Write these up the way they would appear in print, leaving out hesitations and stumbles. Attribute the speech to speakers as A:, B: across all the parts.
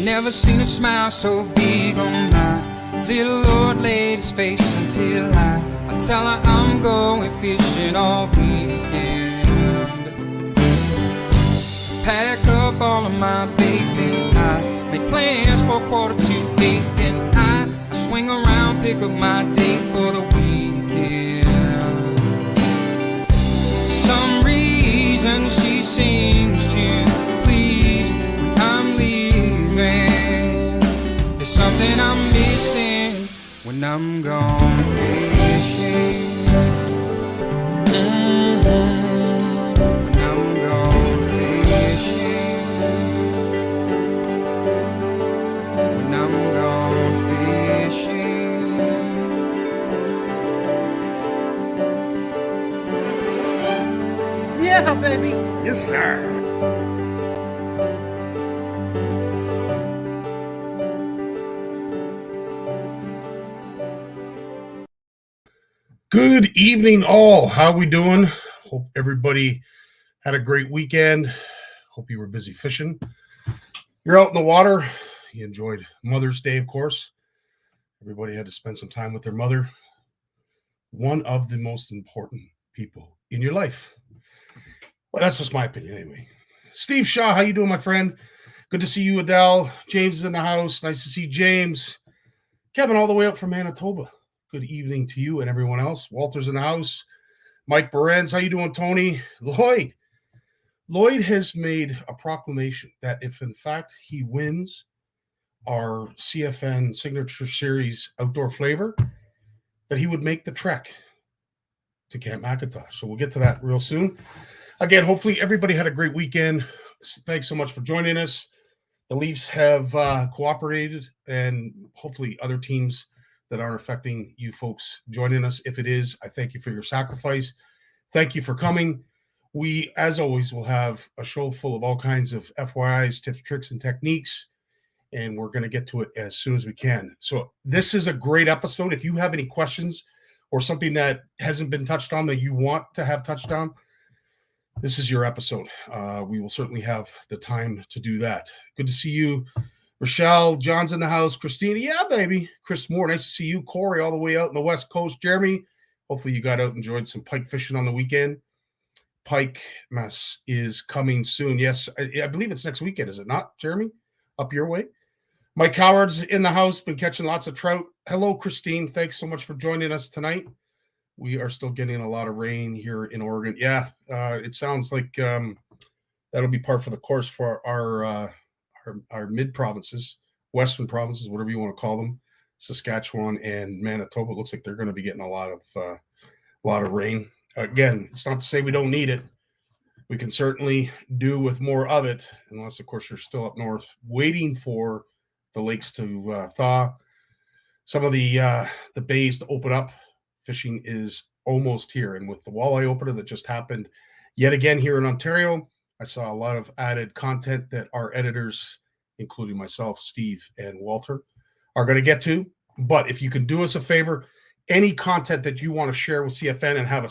A: Never seen a smile so big on my little old lady's face until I tell her I'm going fishing all weekend. Pack up all of my bait and I make plans for 7:45 and I swing around, pick up my date for the weekend. Some reason she seems to please when I'm leaving. There's something I'm missing when I'm gone fishing. When I'm gone fishing. When I'm gone fishing.
B: Yeah, baby.
C: Yes, sir. Good evening, all. How we doing? Hope everybody had a great weekend. Hope you were busy fishing. You're out in the water. You enjoyed Mother's Day, of course. Everybody had to spend some time with their mother. One of the most important people in your life. Well, that's just my opinion anyway. Steve Shaw, how you doing, my friend? Good to see you, Adele. James is in the house. Nice to see James. Kevin, all the way up from Manitoba. Good evening to you and everyone else. Walter's in the house. Mike Berenz, how you doing, Tony? Lloyd. Lloyd has made a proclamation that if, in fact, he wins our CFN Signature Series Outdoor Flavor, that he would make the trek to Camp McIntosh. So we'll get to that real soon. Again, hopefully everybody had a great weekend. Thanks so much for joining us. The Leafs have cooperated, and hopefully other teams that aren't affecting you folks joining us. If it is, I thank you for your sacrifice. Thank you for coming. We, as always, will have a show full of all kinds of FYIs, tips, tricks, and techniques, and we're going to get to it as soon as we can. So this is a great episode. If you have any questions or something that hasn't been touched on that you want to have touched on, this is your episode. We will certainly have the time to do that. Good to see you. Rochelle, John's in the house. Christina, yeah, baby. Chris Moore, nice to see you. Corey, all the way out in the West Coast. Jeremy, hopefully you got out and enjoyed some pike fishing on the weekend. Pike mess is coming soon. Yes, I believe it's next weekend, is it not, Jeremy? Up your way. Mike Howard's in the house, been catching lots of trout. Hello, Christine. Thanks so much for joining us tonight. We are still getting a lot of rain here in Oregon. Yeah, it sounds like that'll be par for the course for our mid provinces, western provinces, whatever you want to call them, Saskatchewan and Manitoba. It looks like they're going to be getting a lot of rain. Again, it's not to say we don't need it. We can certainly do with more of it, unless, of course, you're still up north waiting for the lakes to thaw. Some of the bays to open up. Fishing is almost here, and with the walleye opener that just happened yet again here in Ontario, I saw a lot of added content that our editors, including myself, Steve, and Walter, are going to get to. But if you could do us a favor, any content that you want to share with CFN and have a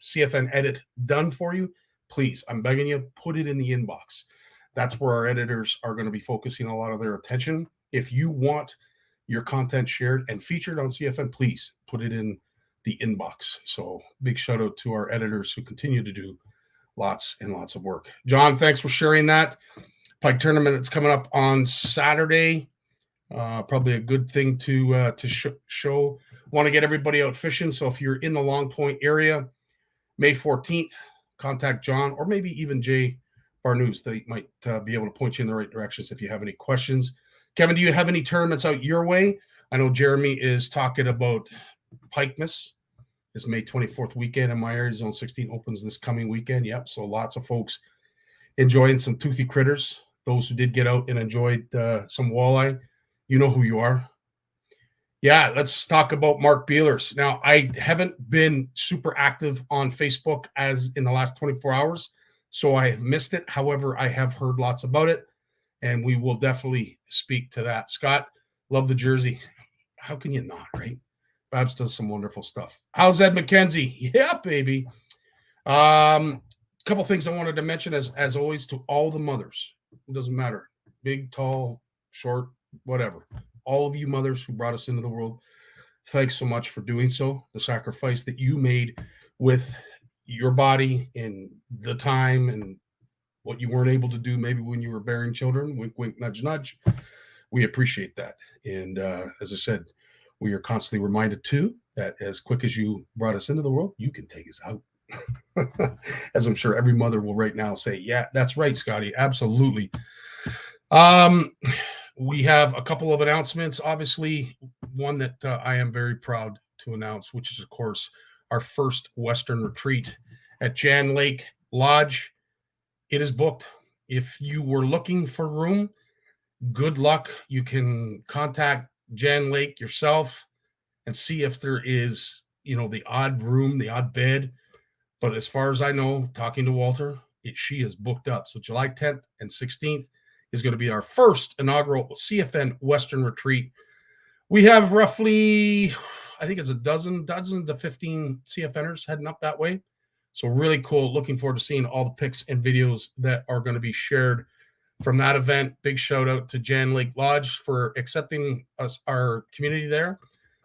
C: CFN edit done for you, please, I'm begging you, put it in the inbox. That's where our editors are going to be focusing a lot of their attention. If you want your content shared and featured on CFN, please put it in the inbox. So big shout out to our editors who continue to do lots and lots of work. John, thanks for sharing that. Pike tournament that's coming up on Saturday. Probably a good thing to show. Want to get everybody out fishing. So if you're in the Long Point area, May 14th, contact John or maybe even Jay Barnucz. They might be able to point you in the right directions if you have any questions. Kevin, do you have any tournaments out your way? I know Jeremy is talking about Pikemas this May 24th weekend in my area. Zone 16 opens this coming weekend. Yep. So lots of folks enjoying some toothy critters. Those who did get out and enjoyed some walleye, you know who you are. Yeah, let's talk about Mark Beelers. Now, I haven't been super active on Facebook as in the last 24 hours, so I have missed it. However, I have heard lots about it, and we will definitely speak to that. Scott, love the jersey. How can you not, right? Babs does some wonderful stuff. How's Ed McKenzie? Yeah, baby. Couple things I wanted to mention as always to all the mothers. It doesn't matter. Big, tall, short, whatever. All of you mothers who brought us into the world, thanks so much for doing so. The sacrifice that you made with your body and the time and what you weren't able to do maybe when you were bearing children, wink, wink, nudge, nudge. We appreciate that. And as I said, we are constantly reminded too that as quick as you brought us into the world, you can take us out. As I'm sure every mother will right now say, yeah, that's right, Scottie. Absolutely. We have a couple of announcements. Obviously, one that I am very proud to announce, which is, of course, our first Western retreat at Jan Lake Lodge. It is booked. If you were looking for room, good luck. You can contact Jan Lake yourself and see if there is, the odd room, the odd bed. But as far as I know, talking to Walter, she is booked up. So July 10th and 16th is going to be our first inaugural CFN Western retreat. We have roughly, I think it's a dozen to 15 CFNers heading up that way. So really cool. Looking forward to seeing all the pics and videos that are going to be shared from that event. Big shout out to Jan Lake Lodge for accepting us, our community there,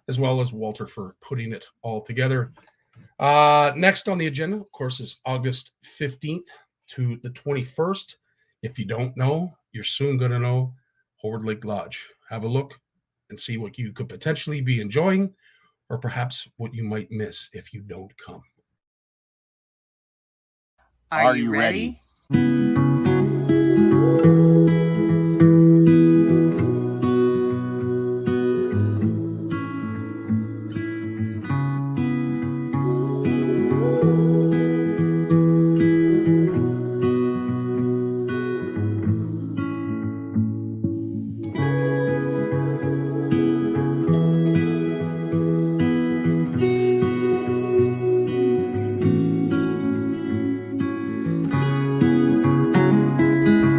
C: as well as Walter for putting it all together. Next on the agenda, of course, is August 15th to the 21st. If you don't know, you're soon going to know. Howard Lake Lodge. Have a look and see what you could potentially be enjoying, or perhaps what you might miss if you don't come.
B: Are you ready?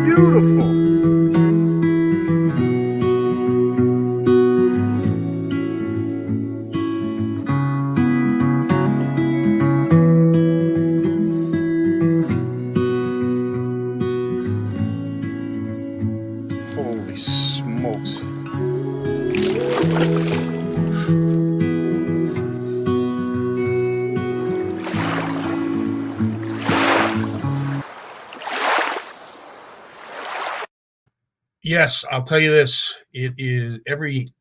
C: Beautiful. Holy smokes. Yes, I'll tell you this. It is every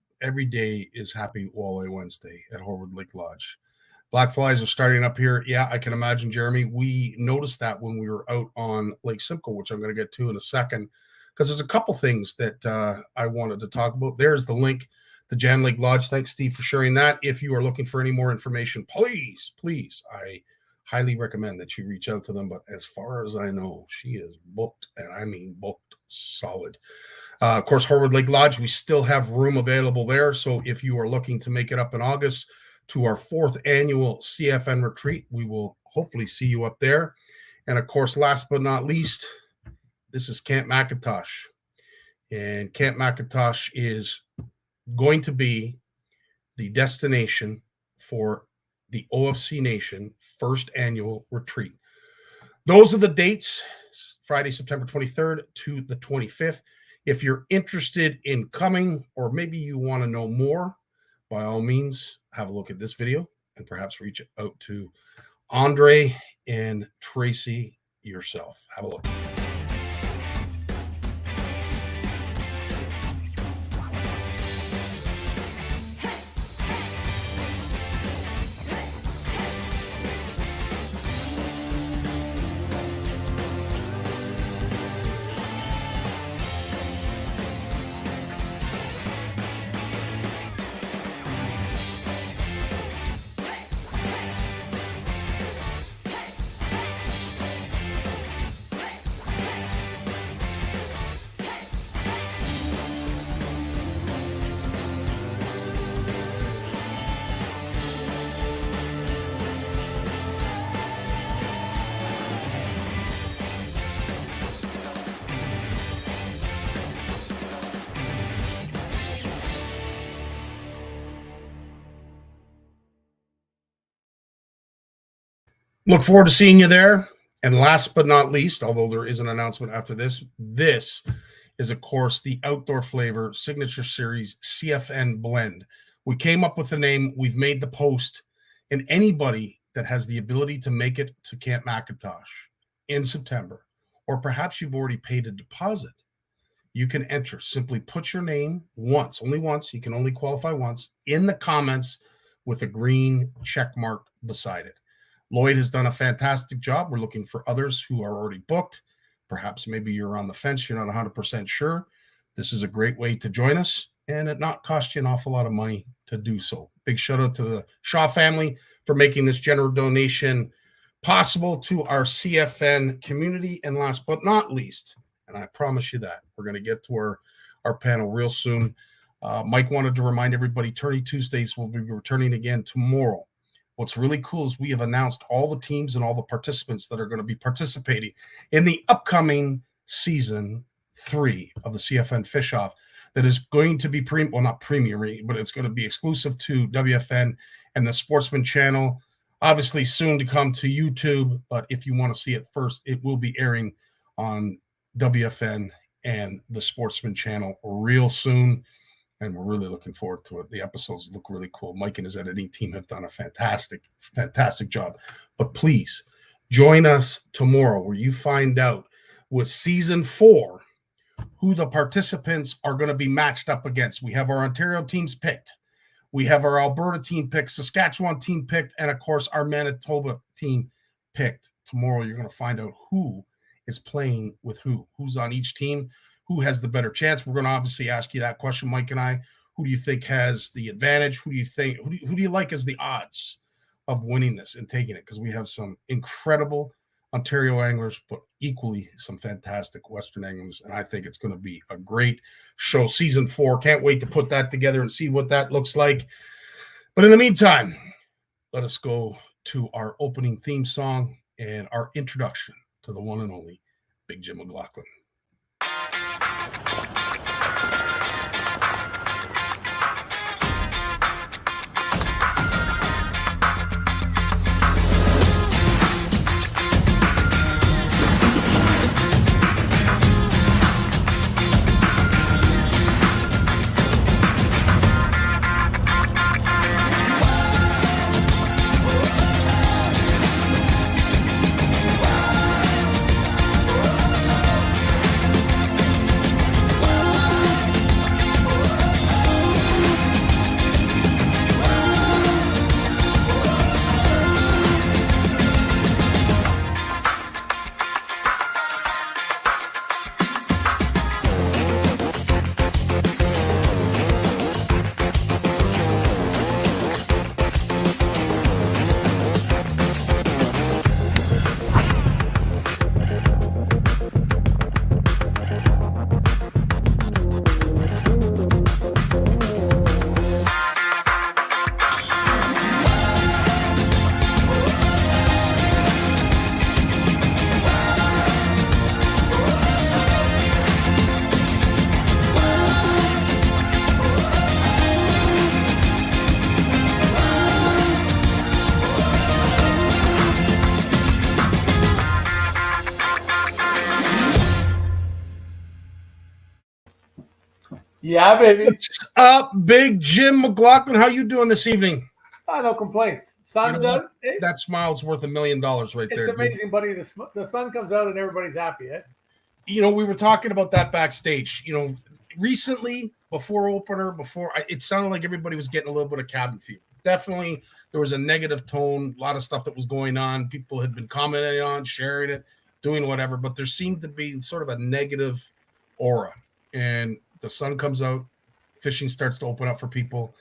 C: day is Happy Walleye Wednesday at Howard Lake Lodge. Black flies are starting up here. Yeah, I can imagine, Jeremy. We noticed that when we were out on Lake Simcoe, which I'm going to get to in a second, because there's a couple things that I wanted to talk about. There's the link to Jan Lake Lodge. Thanks, Steve, for sharing that. If you are looking for any more information, please, I highly recommend that you reach out to them. But as far as I know, she is booked, and I mean booked solid. Of course, Howard Lake Lodge, we still have room available there. So if you are looking to make it up in August to our 4th annual CFN retreat, we will hopefully see you up there. And of course, last but not least, this is Camp McIntosh. And Camp McIntosh is going to be the destination for the OFC Nation 1st annual retreat. Those are the dates, Friday, September 23rd to the 25th. If you're interested in coming, or maybe you want to know more, by all means, have a look at this video and perhaps reach out to Andre and Tracy yourself. Have a look. Look forward to seeing you there. And last but not least, although there is an announcement after this is, of course, the Outdoor Flavor Signature Series CFN blend. We came up with the name. We've made the post. And anybody that has the ability to make it to Camp McIntosh in September, or perhaps you've already paid a deposit, you can enter. Simply put your name once, only once. You can only qualify once in the comments with a green check mark beside it. Lloyd has done a fantastic job. We're looking for others who are already booked. Perhaps maybe you're on the fence. You're not 100% sure. This is a great way to join us, and it not cost you an awful lot of money to do so. Big shout out to the Shaw family for making this general donation possible to our CFN community. And last but not least, and I promise you that we're going to get to our panel real soon. Mike wanted to remind everybody, Tourney Tuesdays will be returning again tomorrow. What's really cool is we have announced all the teams and all the participants that are going to be participating in the upcoming season 3 of the CFN Fish Off. That is going to be not premium, but it's going to be exclusive to WFN and the Sportsman channel. Obviously, soon to come to YouTube. But if you want to see it first, it will be airing on WFN and the Sportsman channel real soon. And we're really looking forward to it. The episodes look really cool. Mike and his editing team have done a fantastic job. But please join us tomorrow where you find out with season 4 who the participants are going to be matched up against. We have our Ontario teams picked. We have our Alberta team picked, Saskatchewan team picked, and of course our Manitoba team picked. Tomorrow you're going to find out who is playing with who's on each team. Who has the better chance? We're going to obviously ask you that question, Mike and I. Who do you think has the advantage? Who do you like as the odds of winning this and taking it? Because we have some incredible Ontario anglers, but equally some fantastic Western anglers. And I think it's going to be a great show. Season 4. Can't wait to put that together and see what that looks like. But in the meantime, let us go to our opening theme song and our introduction to the one and only Big Jim McLaughlin.
B: Yeah, baby.
C: What's up, Big Jim McLaughlin? How you doing this evening?
B: No complaints. Sun's out.
C: That smile's worth $1 million right there.
B: It's amazing, buddy. The sun comes out and everybody's happy.
C: You know, we were talking about that backstage. You know, recently, before opener, it sounded like everybody was getting a little bit of cabin fever. Definitely, there was a negative tone, a lot of stuff that was going on. People had been commenting on, sharing it, doing whatever, but there seemed to be sort of a negative aura. And the sun comes out, fishing starts to open up for people,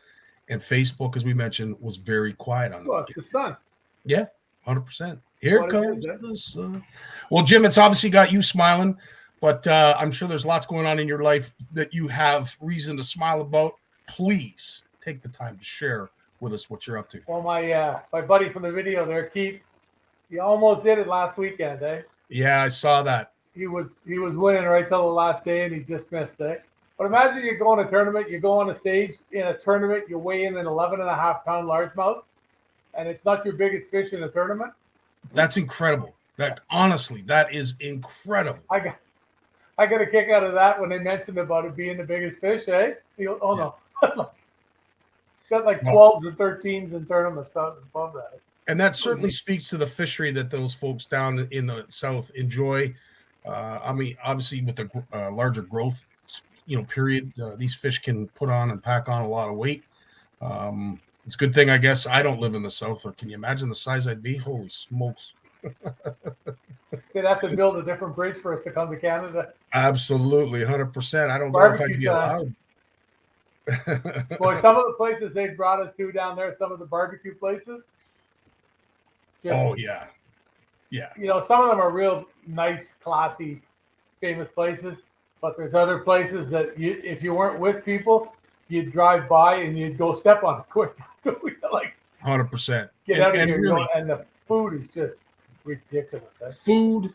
C: and Facebook, as we mentioned, was very quiet on it.
B: Well, it's the sun.
C: Yeah, 100%. Here comes the sun. Well, Jim, it's obviously got you smiling, but I'm sure there's lots going on in your life that you have reason to smile about. Please take the time to share with us what you're up to.
B: Well, my buddy from the video there, Keith, he almost did it last weekend, eh?
C: Yeah, I saw that.
B: He was winning right till the last day, and he just missed it. But imagine you go in a tournament, you go on a stage in a tournament, you weigh in an 11.5-pound largemouth, and it's not your biggest fish in the tournament.
C: That's incredible. That honestly, that is incredible.
B: I got a kick out of that when they mentioned about it being the biggest fish, eh? Oh
C: Yeah.
B: no. It's got like
C: Well,
B: 12s or 13s in tournaments out above that.
C: and that certainly speaks to the fishery that those folks down in the south enjoy. I mean, obviously, with the larger growth, period, these fish can put on and pack on a lot of weight. It's a good thing, I guess, I don't live in the south. Or can you imagine the size I'd be? Holy smokes!
B: They'd have to build a different bridge for us to come to Canada.
C: Absolutely, 100%. I don't know if I'd
B: Barbecue
C: be
B: time.
C: allowed.
B: Boy, some of the places they brought us to down there, some of the barbecue places, just
C: Oh yeah, yeah,
B: some of them are real nice, classy, famous places. But there's other places that if you weren't with people, you'd drive by and you'd go step on it quick. Like
C: 100%.
B: get out of here,
C: really,
B: and the food is just ridiculous. Eh?
C: food,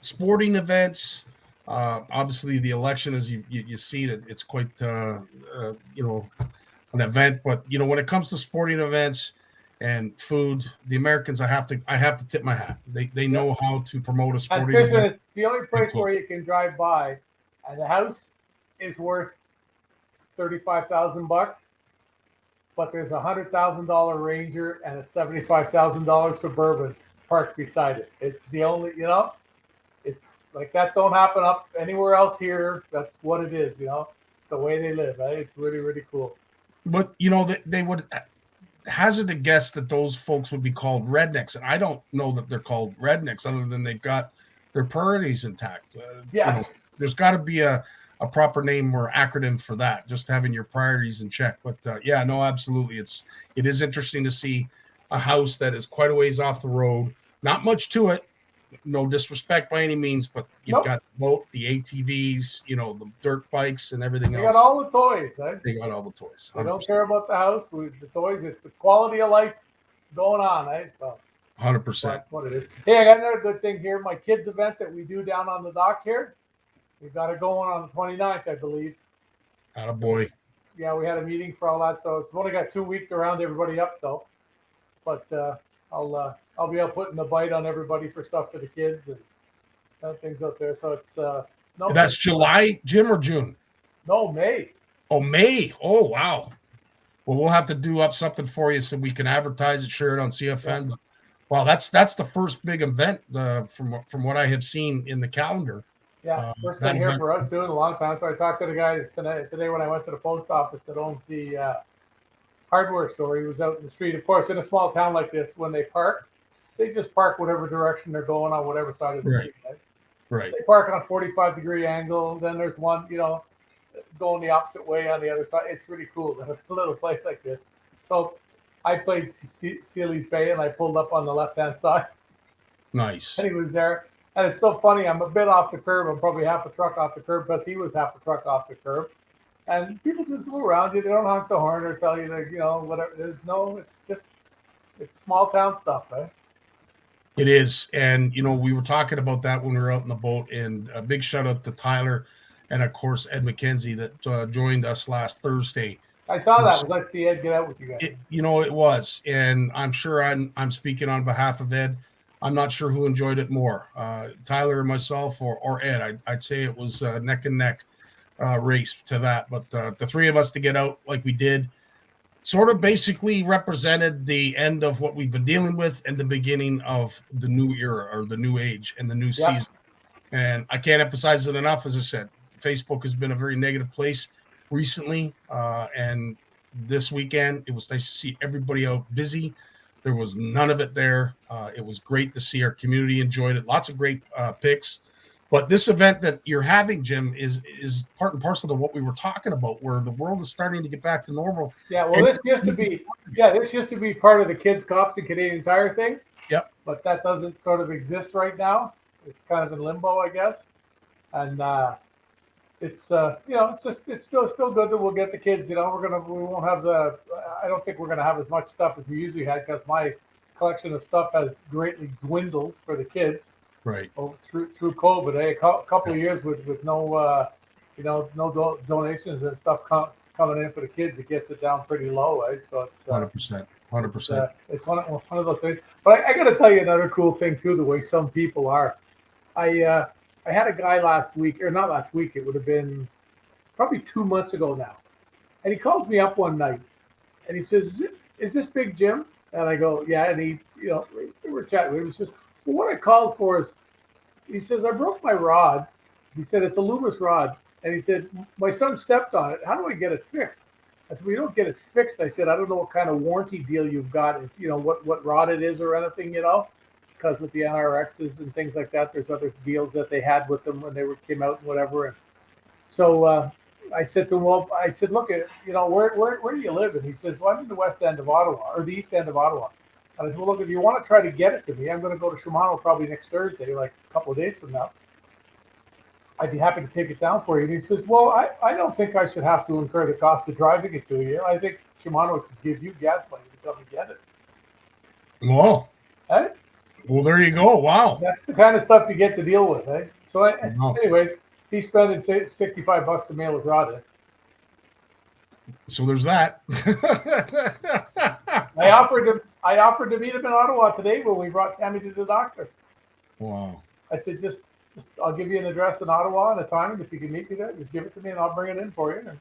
C: sporting events. Obviously, the election, as you see that it's quite an event. But when it comes to sporting events and food, the Americans, I have to tip my hat. They know how to promote a
B: And
C: sporting
B: fishing
C: event.
B: is the only place where you can drive by, and the house is worth $35,000, but there's $100,000 Ranger and a $75,000 Suburban parked beside it. It's the only, it's like that don't happen up anywhere else here. That's what it is, the way they live. Eh? It's really, really cool.
C: But they would hazard a guess that those folks would be called rednecks, and I don't know that they're called rednecks other than they've got their priorities intact.
B: Yeah.
C: There's got to be a proper name or acronym for that, just having your priorities in check. But yeah, no, absolutely. It is interesting to see a house that is quite a ways off the road, not much to it. No disrespect by any means, but you've got the boat, the ATVs, the dirt bikes and everything else.
B: They got all the toys. Eh?
C: They got all the toys. 100%.
B: They don't care about the house. The toys, it's the quality of life going on. Eh? So
C: 100%.
B: that's what it is. Hey, I got another good thing here. My kids' event that we do down on the dock here. We got it going on the 29th, I believe.
C: Attaboy.
B: Yeah, we had a meeting for all that, so it's only got 2 weeks to round everybody up, though. But I'll be out putting the bite on everybody for stuff for the kids and things out there. So it's no.
C: That's July, Jim, or June?
B: No, May.
C: Oh, May. Oh, wow. Well, we'll have to do up something for you so we can advertise it, share it on CFN. Yeah. Wow, that's the first big event from what I have seen in the calendar.
B: Yeah, first thing here for us doing a long time. So I talked to the guy today when I went to the post office that owns the hardware store. He was out in the street. Of course, in a small town like this, when they park, they just park whatever direction they're going on, whatever side of the street.
C: Right.
B: They park on a 45-degree angle. Then there's one, going the opposite way on the other side. It's really cool. A little place like this. So I played Sealy's Bay, and I pulled up on the left-hand side.
C: Nice.
B: And he was there. And it's so funny. I'm a bit off the curb. I'm probably half a truck off the curb, because he was half a truck off the curb. And people just go around you. They don't honk the horn or tell you that, whatever. It's small town stuff, eh?
C: It is. And, we were talking about that when we were out in the boat. And a big shout out to Tyler and, of course, Ed McKenzie that joined us last Thursday.
B: I saw that. Let's see Ed get out with you guys.
C: It was. And I'm sure I'm speaking on behalf of Ed. I'm not sure who enjoyed it more, Tyler and myself or Ed. I'd say it was neck and neck race to that. But the three of us to get out like we did sort of basically represented the end of what we've been dealing with and the beginning of the new era or the new age and the new season. And I can't emphasize it enough. As I said, Facebook has been a very negative place recently. And this weekend, it was nice to see everybody out busy. There was none of it there. It was great to see our community enjoyed it. Lots of great picks. But this event that you're having, Jim, is part and parcel to what we were talking about, where the world is starting to get back to normal.
B: Yeah, well, this used to be part of the Kids, Cops, and Canadian Tire thing.
C: Yep.
B: But that doesn't sort of exist right now. It's kind of in limbo, I guess. And it's it's still good that we'll get the kids. We won't have I don't think we're gonna have as much stuff as we usually had, because my collection of stuff has greatly dwindled for the kids.
C: Right.
B: Through COVID, a couple of years with no no donations and stuff coming in for the kids, it gets it down pretty low, eh? So it's
C: 100%. 100%.
B: it's one of those things. But I got to tell you another cool thing too. The way some people are. I had a guy last week, or not last week. It would have been probably 2 months ago now, and he calls me up one night, and he says, "Is this Big Jim?" And I go, "Yeah." And he, we were chatting. He was just, "Well, what I called for is," he says, "I broke my rod." He said, "It's a Loomis rod." And he said, "My son stepped on it. How do I get it fixed?" I said, "Well, you don't get it fixed." I said, "I don't know what kind of warranty deal you've got, if, what rod it is or anything, because with the NRXs and things like that, there's other deals that they had with them when they came out and whatever." And so I said to him, "Well," I said, "Look, where do you live?" And he says, "Well, I'm in the west end of Ottawa, or the east end of Ottawa." And I said, "Well, look, if you want to try to get it to me, I'm going to go to Shimano probably next Thursday, like a couple of days from now. I'd be happy to take it down for you." And he says, "Well, I don't think I should have to incur the cost of driving it to you. I think Shimano should give you gas money to come and get it."
C: Well,
B: Eh?
C: well, there you go. Wow.
B: That's the kind of stuff you get to deal with, eh? So,
C: Wow.
B: anyways, he's spending $65 to mail his rod in.
C: So there's that.
B: I offered to meet him in Ottawa today when we brought Tammy to the doctor.
C: Wow.
B: I said, just I'll give you an address in Ottawa and a time, and if you can meet me there, just give it to me and I'll bring it in for you. And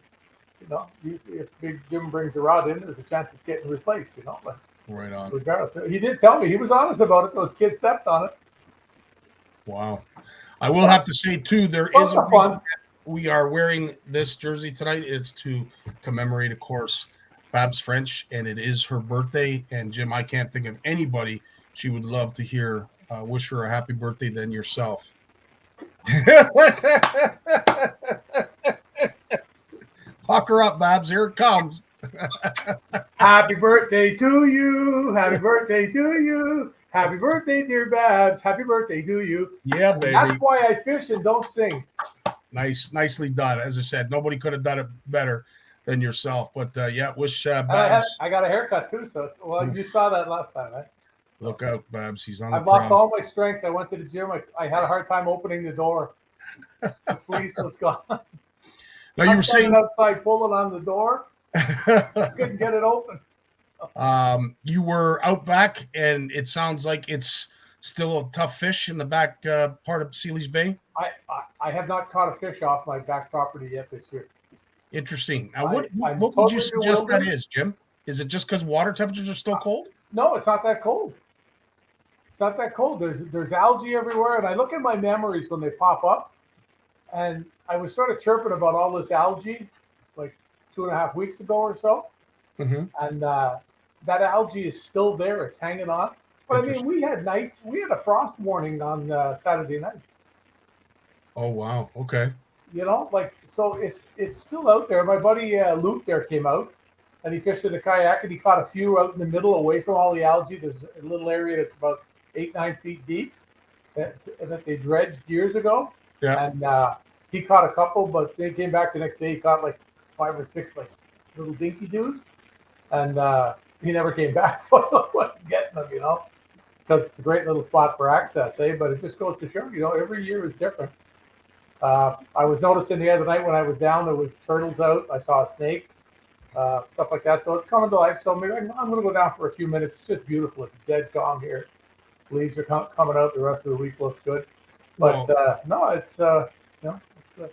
B: usually if Big Jim brings the rod in, there's a chance it's getting replaced. But
C: Right on.
B: regardless, he did tell me, he was honest about it. Those kids stepped on it.
C: Wow. I will have to say too, there
B: Well,
C: is a
B: for fun.
C: reason we are wearing this jersey tonight. It's to commemorate, of course, Babs French, and it is her birthday. And Jim, I can't think of anybody she would love to hear wish her a happy birthday than yourself. Hock her up, Babs. Here it comes.
B: Happy birthday to you. Happy birthday to you. Happy birthday, dear Babs. Happy birthday to you.
C: Yeah, baby.
B: That's why I fish and don't sing.
C: Nicely done. As I said, nobody could have done it better than yourself. But yeah, wish Babs.
B: I got a haircut too, so you saw that last time, right?
C: Look out, Babs. He's on
B: I
C: the
B: lost
C: prowl.
B: all my strength. I went to the gym. I had a hard time opening the door. The fleece was gone.
C: Now you were saying
B: outside pulling on the door. Couldn't get it open.
C: You were out back, and it sounds like it's still a tough fish in the back part of Sealy's Bay.
B: I have not caught a fish off my back property yet this year.
C: Interesting. Now, what
B: I'm
C: would you
B: totally
C: suggest that
B: bewildered.
C: is, Jim? Is it just because water temperatures are still cold?
B: No, it's not that cold. It's not that cold. There's algae everywhere, and I look at my memories when they pop up, and I was sort of chirping about all this algae like 2.5 weeks ago or so, and that algae is still there. It's hanging on. But I mean, we had a frost warning on Saturday night.
C: Oh wow. Okay.
B: So it's still out there. My buddy Luke there came out, and he fished in a kayak, and he caught a few out in the middle, away from all the algae. There's a little area that's about 8-9 feet deep that they dredged years ago.
C: Yeah.
B: And he caught a couple, but they came back the next day. He caught like 5 or 6 like little dinky dudes, and he never came back. So I wasn't getting them, because it's a great little spot for access, eh? But it just goes to show, every year is different. I was noticing the other night when I was down, there was turtles out. I saw a snake, stuff like that. So it's coming to life. So maybe I'm going to go down for a few minutes. It's just beautiful. It's dead calm here. Leaves are coming out. The rest of the week looks good. But no, it's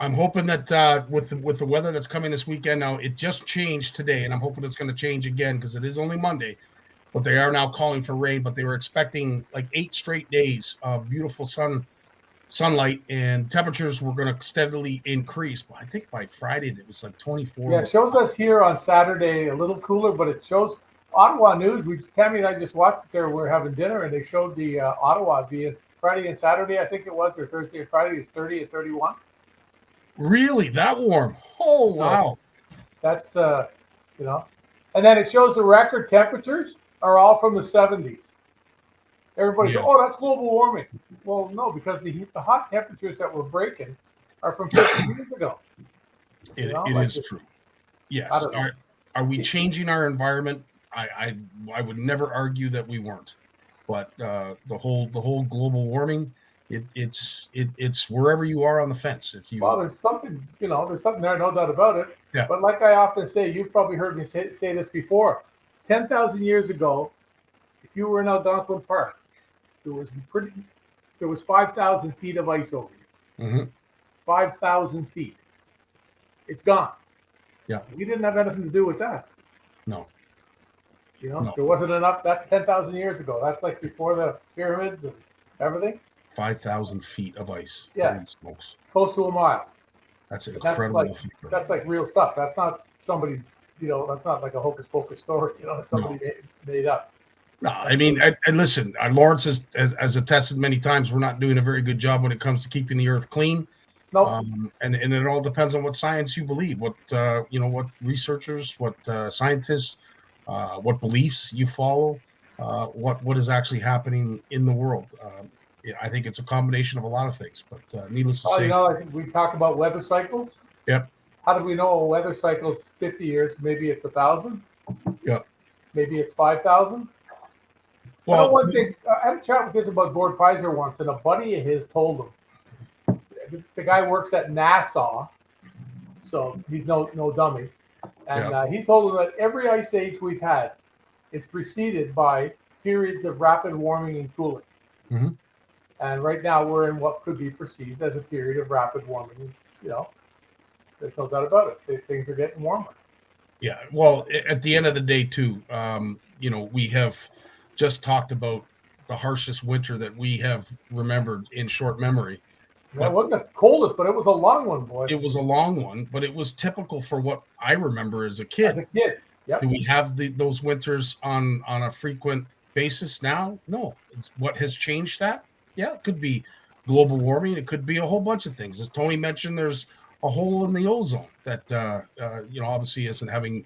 C: I'm hoping that with the weather that's coming this weekend, now it just changed today, and I'm hoping it's going to change again because it is only Monday. But they are now calling for rain. But they were expecting like 8 straight days of beautiful sunlight, and temperatures were going to steadily increase. But I think by Friday it was like 24.
B: Yeah, it shows us here on Saturday a little cooler, but it shows Ottawa News. Tammy and I just watched it there. We're having dinner, and they showed the Ottawa being Friday and Saturday, I think it was, or Thursday and Friday is 30 and 31.
C: Really, that warm? Oh, wow.
B: That's and then it shows the record temperatures are all from the 70s. Everybody goes, "Oh, that's global warming." Well, no, because the hot temperatures that we're breaking are from 50 years ago.
C: It is true. Yes. Are we changing our environment? I would never argue that we weren't, but the whole global warming It's wherever you are on the fence. If you
B: Well, there's something, there's something there, no doubt about it.
C: Yeah.
B: But like I often say, you've probably heard me say this before. 10,000 years ago, if you were in Algonquin Park, there was 5,000 feet of ice over you.
C: Mm-hmm.
B: 5,000 feet. It's gone.
C: Yeah.
B: We didn't have anything to do with that.
C: No.
B: No. There wasn't enough. That's 10,000 years ago. That's like before the pyramids and everything.
C: 5,000 feet of ice.
B: Yeah.
C: Holy smokes.
B: Close to a mile.
C: That's incredible.
B: That's like real stuff. That's not somebody, that's not like a hocus pocus story. That somebody made up.
C: No, I mean, and listen, Lawrence has attested many times we're not doing a very good job when it comes to keeping the earth clean.
B: No.
C: And it all depends on what science you believe, what researchers, what scientists, what beliefs you follow, what is actually happening in the world. I think it's a combination of a lot of things, but needless to say.
B: I think we talk about weather cycles.
C: Yep.
B: How do we know a weather cycle is 50 years? Maybe it's 1,000.
C: Yep.
B: Maybe it's 5,000.
C: Well,
B: one thing, I had a chat with this about Gord Pizer once, and a buddy of his told him. The guy works at NASA, so he's no dummy. And he told him that every ice age we've had is preceded by periods of rapid warming and cooling.
C: Mm-hmm.
B: And right now we're in what could be perceived as a period of rapid warming. There's no doubt about it. Things are getting warmer.
C: Yeah. Well, at the end of the day, too, we have just talked about the harshest winter that we have remembered in short memory.
B: It wasn't the coldest, but it was a long one, boy.
C: It was a long one, but it was typical for what I remember as a kid.
B: Yep.
C: Do we have those winters on a frequent basis now? No. What has changed that? Yeah, it could be global warming. It could be a whole bunch of things. As Tony mentioned, there's a hole in the ozone that obviously isn't having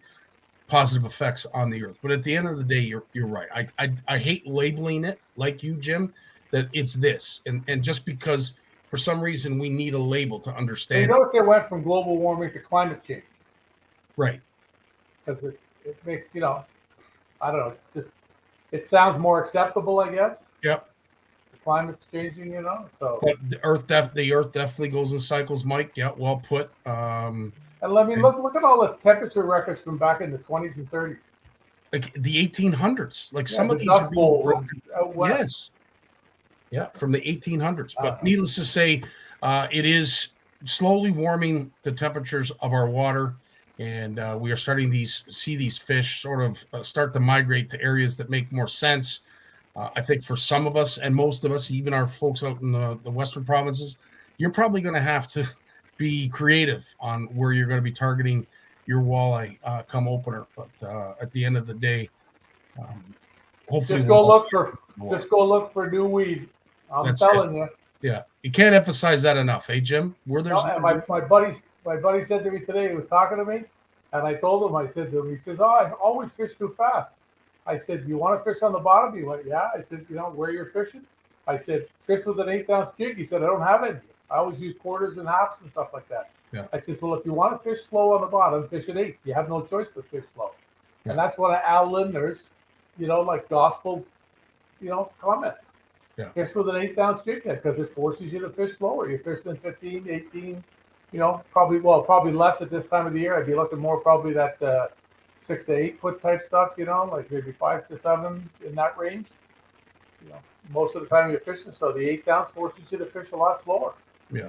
C: positive effects on the earth. But at the end of the day, you're right. I hate labeling it like you, Jim, that it's this. And just because for some reason we need a label to understand.
B: If they went from global warming to climate change.
C: Right.
B: Because it makes, I don't know, it sounds more acceptable, I guess.
C: Yep.
B: The climate's changing, so.
C: But the earth definitely goes in cycles, Mike. Yeah, well put.
B: And let me look at all the temperature records from back in the 20s and 30s.
C: Like the 1800s. Like some of these
B: Dust Bowl
C: yes. Yeah, from the 1800s. But needless to say, it is slowly warming the temperatures of our water. And we are starting to see these fish sort of start to migrate to areas that make more sense. I think for some of us and most of us, even our folks out in the western provinces, you're probably going to have to be creative on where you're going to be targeting your walleye come opener. But at the end of the day, hopefully
B: just go look for new weed. I'm telling you.
C: Yeah, you can't emphasize that enough, hey Jim?
B: My buddy said to me today, he was talking to me, and I told him, I said to him, he says, I always fish too fast. I said, you want to fish on the bottom? He went, yeah. I said, where you're fishing? I said, fish with an 1/8 jig. He said, I don't have any. I always use quarters and halves and stuff like that.
C: Yeah.
B: I said, well, if you want to fish slow on the bottom, fish at 8. You have no choice but fish slow. Yeah. And that's one of Al Lindner's, like gospel, comments.
C: Yeah.
B: Fish with an 1/8 jig head because it forces you to fish slower. You're fishing 15, 18, probably less at this time of the year. I'd be looking more probably that 6 to 8 foot type stuff, like maybe 5 to 7 in that range. Most of the time you're fishing, so the 1/8 forces you to fish a lot slower.
C: Yeah,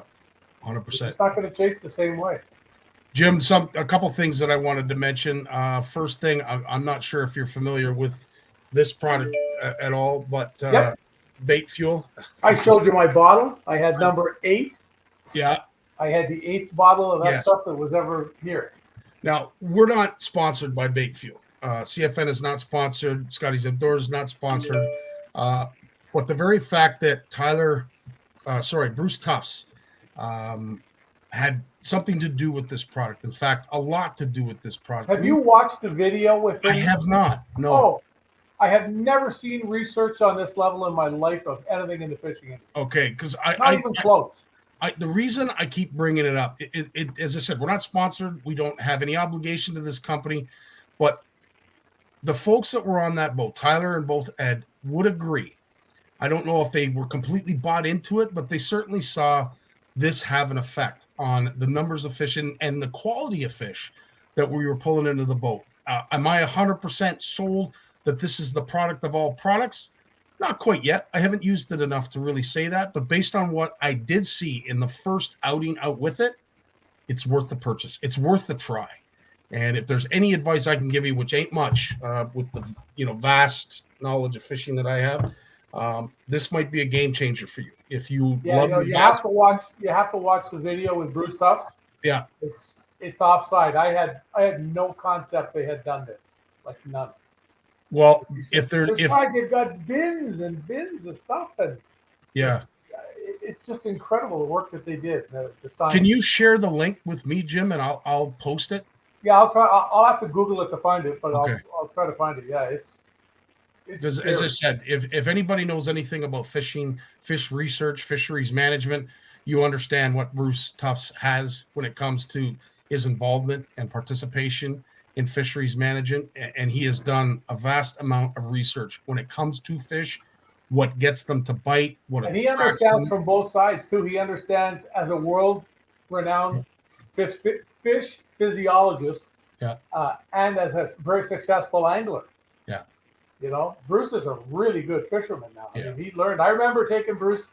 C: 100%.
B: It's not going to chase the same way.
C: Jim, a couple things that I wanted to mention. First thing, I'm not sure if you're familiar with this product at all, but
B: yep.
C: Bait fuel.
B: I showed you my bottle. I had number 8.
C: Yeah.
B: I had the 8th bottle of that stuff that was ever here.
C: Now, we're not sponsored by Bait Fuel. CFN is not sponsored. Scottie's Outdoors is not sponsored. But the very fact that Bruce Tufts had something to do with this product. In fact, a lot to do with this product.
B: Have you watched the video with him?
C: I have not. No.
B: Oh, I have never seen research on this level in my life of anything in the fishing industry.
C: Okay, because
B: not even close.
C: The reason I keep bringing it up, as I said, we're not sponsored. We don't have any obligation to this company, but the folks that were on that boat, Tyler and both Ed, would agree I don't know if they were completely bought into it, but they certainly saw this have an effect on the numbers of fish and the quality of fish that we were pulling into the boat. Am I 100% sold that this is the product of all products? Not quite yet. I haven't used it enough to really say that, but based on what I did see in the first outing out with it, it's worth the purchase. It's worth the try. And if there's any advice I can give you, which ain't much, with the vast knowledge of fishing that I have, this might be a game changer for you. If you love
B: you have to watch the video with Bruce Tufts.
C: Yeah,
B: it's offside. I had no concept they had done this, like none.
C: Well,
B: they've got bins and bins of stuff, and it's just incredible the work that they did. The science.
C: Can you share the link with me, Jim, and I'll post it?
B: Yeah, I'll try. I'll have to Google it to find it, but okay. I'll try to find it. Yeah, it's
C: because as I said, if anybody knows anything about fishing, fish research, fisheries management, you understand what Bruce Tufts has when it comes to his involvement and participation in fisheries management, and he has done a vast amount of research when it comes to fish, what gets them to bite,
B: and he understands from both sides too. He understands as a world-renowned fish physiologist, and as a very successful angler.
C: Yeah,
B: Bruce is a really good fisherman now. I mean, he learned. I remember taking Bruce.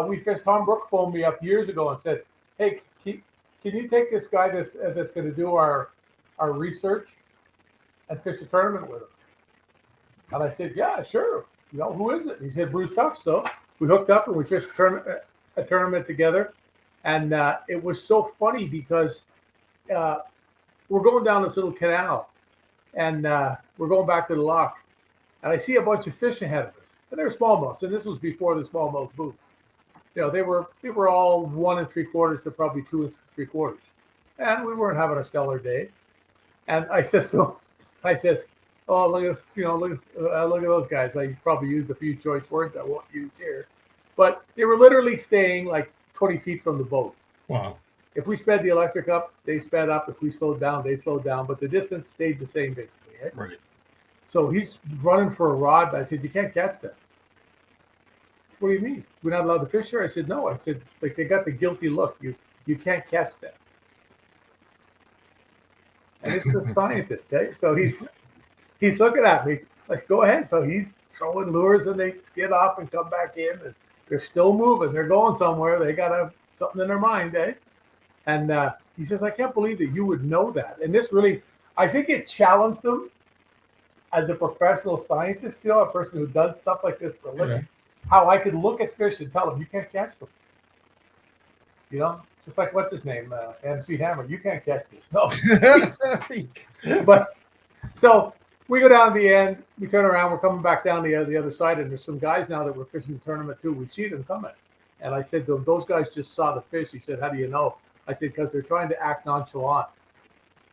B: We fished. Tom Brook phoned me up years ago and said, "Hey, can you take this guy that's going to do our research and fish a tournament with him?" And I said, "Yeah, sure. Who is it?" He said, "Bruce Tufts." So we hooked up and we fished a tournament together. And it was so funny because we're going down this little canal and we're going back to the lock. And I see a bunch of fish ahead of us. And they're smallmouths. And this was before the smallmouth boom. They were all 1 3/4 to probably 2 3/4. And we weren't having a stellar day. And I says to him, "Oh, look at those guys." I probably used a few choice words I won't use here. But they were literally staying like 20 feet from the boat.
C: Wow.
B: If we sped the electric up, they sped up. If we slowed down, they slowed down. But the distance stayed the same, basically.
C: Right.
B: So he's running for a rod. I said, "You can't catch that." "What do you mean? We're not allowed to fish here?" I said, "No." I said, "Like they got the guilty look. You can't catch that." And it's a scientist, eh? So he's looking at me like, "Go ahead." So he's throwing lures and they skid off and come back in. And they're still moving. They're going somewhere. They got something in their mind, eh? And he says, "I can't believe that you would know that." And this really, I think it challenged them as a professional scientist, a person who does stuff like this for a living, how I could look at fish and tell them, "You can't catch them." Just like, what's his name? MC Hammer. "You can't catch this." No. But so we go down to the end, we turn around, we're coming back down the other side, and there's some guys now that were fishing the tournament too. We see them coming. And I said to them, "Those guys just saw the fish." He said, "How do you know?" I said, "Because they're trying to act nonchalant.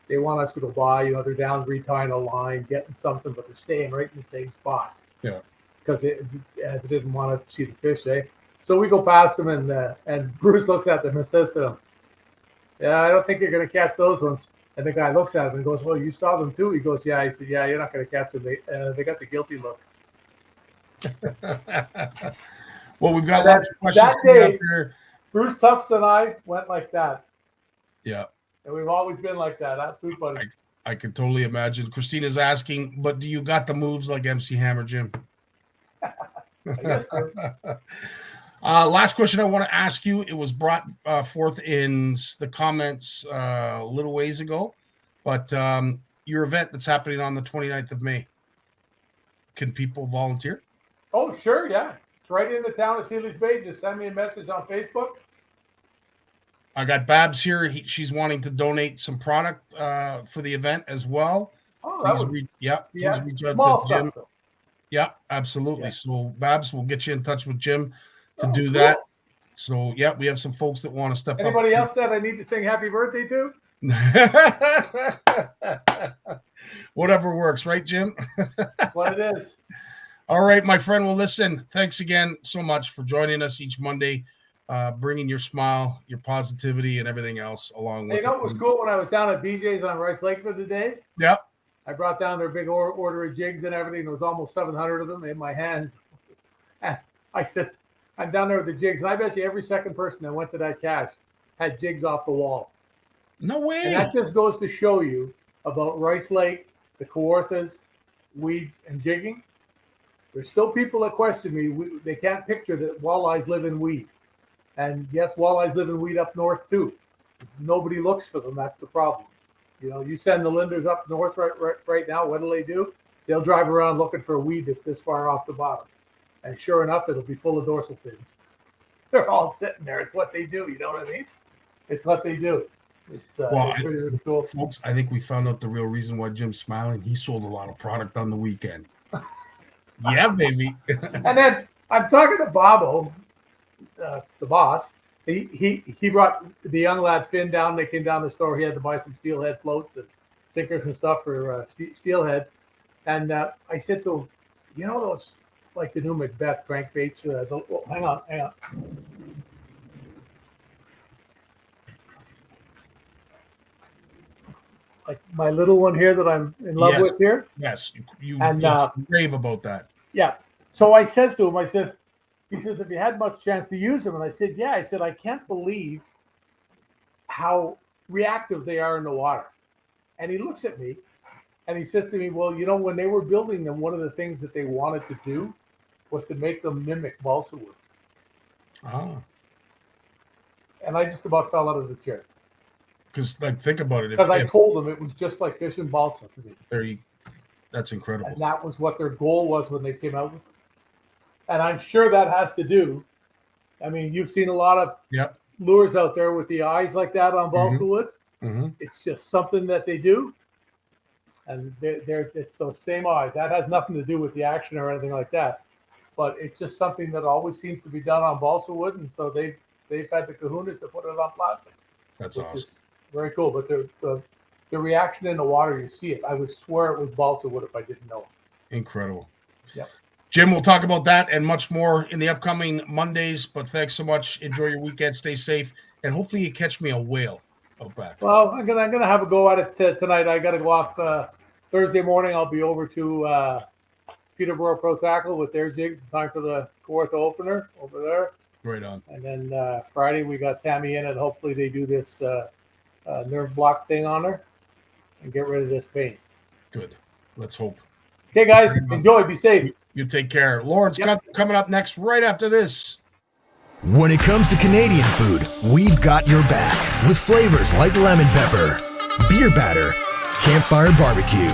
B: They want us to go by, they're down retying a line, getting something, but they're staying right in the same spot."
C: Yeah.
B: Because they didn't want to see the fish, eh? So we go past them, and Bruce looks at them and says to them, "Yeah, I don't think you're going to catch those ones." And the guy looks at him and goes, "Well, you saw them too?" He goes, "Yeah." He said, "Yeah, you're not going to catch them. They got the guilty look."
C: Well, we've got lots of questions
B: that day,
C: up here.
B: Bruce Tufts and I went like that.
C: Yeah. And
B: we've always been like that. That's food buddies.
C: I can totally imagine. Christina's asking, but do you got the moves like MC Hammer, Jim? Last question I want to ask you. It was brought forth in the comments a little ways ago, but your event that's happening on the 29th of May, can people volunteer?
B: Oh, sure, yeah. It's right in the town of Sealy's Bay. Just send me a message on Facebook.
C: I got Babs here. She's wanting to donate some product for the event as well.
B: Oh, that would
C: small stuff. Though. Yeah, absolutely. Yeah. So Babs will get you in touch with Jim to do that. So yeah, we have some folks that want to step up.
B: Anybody else that I need to sing happy birthday to?
C: Whatever works, right, Jim?
B: What it is.
C: All right, my friend. Well, listen, thanks again so much for joining us each Monday, bringing your smile, your positivity, and everything else along with it.
B: What was cool when I was down at BJ's on Rice Lake for the day?
C: Yep.
B: I brought down their big order of jigs and everything. There was almost 700 of them in my hands. I said, I'm down there with the jigs, and I bet you every second person that went to that cache had jigs off the wall.
C: No way.
B: And that just goes to show you about Rice Lake, the Kawarthas, weeds, and jigging. There's still people that question me. They can't picture that walleyes live in weed. And yes, walleyes live in weed up north too. Nobody looks for them. That's the problem. You know, you send the linders up north right now. What do? They'll drive around looking for a weed that's this far off the bottom. And sure enough, it'll be full of dorsal fins. They're all sitting there. It's what they do. You know what I mean? It's what they do. It's really cool.
C: Folks, I think we found out the real reason why Jim's smiling. He sold a lot of product on the weekend. Yeah, baby.
B: And then I'm talking to Bobo, the boss. He brought the young lad Finn down. They came down the store. He had to buy some steelhead floats and sinkers and stuff for steelhead. And I said to him, you know those, like the new Macbeth crankbaits? Hang on. Like my little one here that I'm in love with here.
C: Yes, you
B: and
C: rave about that.
B: Yeah. So I says to him, he says, have you had much chance to use them? And I said, yeah. I said, I can't believe how reactive they are in the water. And he looks at me and he says to me, well, you know, when they were building them, one of the things that they wanted to do was to make them mimic balsa wood.
C: Ah.
B: And I just about fell out of the chair.
C: Because, like, think about it.
B: Because I told them it was just like fishing balsa to me.
C: That's incredible.
B: And that was what their goal was when they came out with it. And I'm sure that has to do. I mean, you've seen a lot of lures out there with the eyes like that on balsa wood.
C: Mm-hmm.
B: It's just something that they do. And it's those same eyes. That has nothing to do with the action or anything like that. But it's just something that always seems to be done on balsa wood. And so they've had the kahunas to put it on plastic.
C: That's awesome.
B: Very cool, but the reaction in the water, you see it. I would swear it was balsa wood if I didn't know it.
C: Incredible.
B: Yep.
C: Jim, we'll talk about that and much more in the upcoming Mondays, but thanks so much. Enjoy your weekend. Stay safe, and hopefully you catch me a whale out back.
B: Well, I'm gonna have a go at it tonight. I got to go off Thursday morning. I'll be over to Peterborough Pro Tackle with their jigs in time for the Kawartha opener over there.
C: Right on.
B: And then Friday we got Tammy in, and hopefully they do this nerve block thing on her and get rid of this pain.
C: Good. Let's hope.
B: Okay, guys, enjoy. Be safe.
C: You take care. Lawrence Gunther coming up next right after this.
D: When it comes to Canadian food, we've got your back with flavors like lemon pepper, beer batter, campfire barbecue,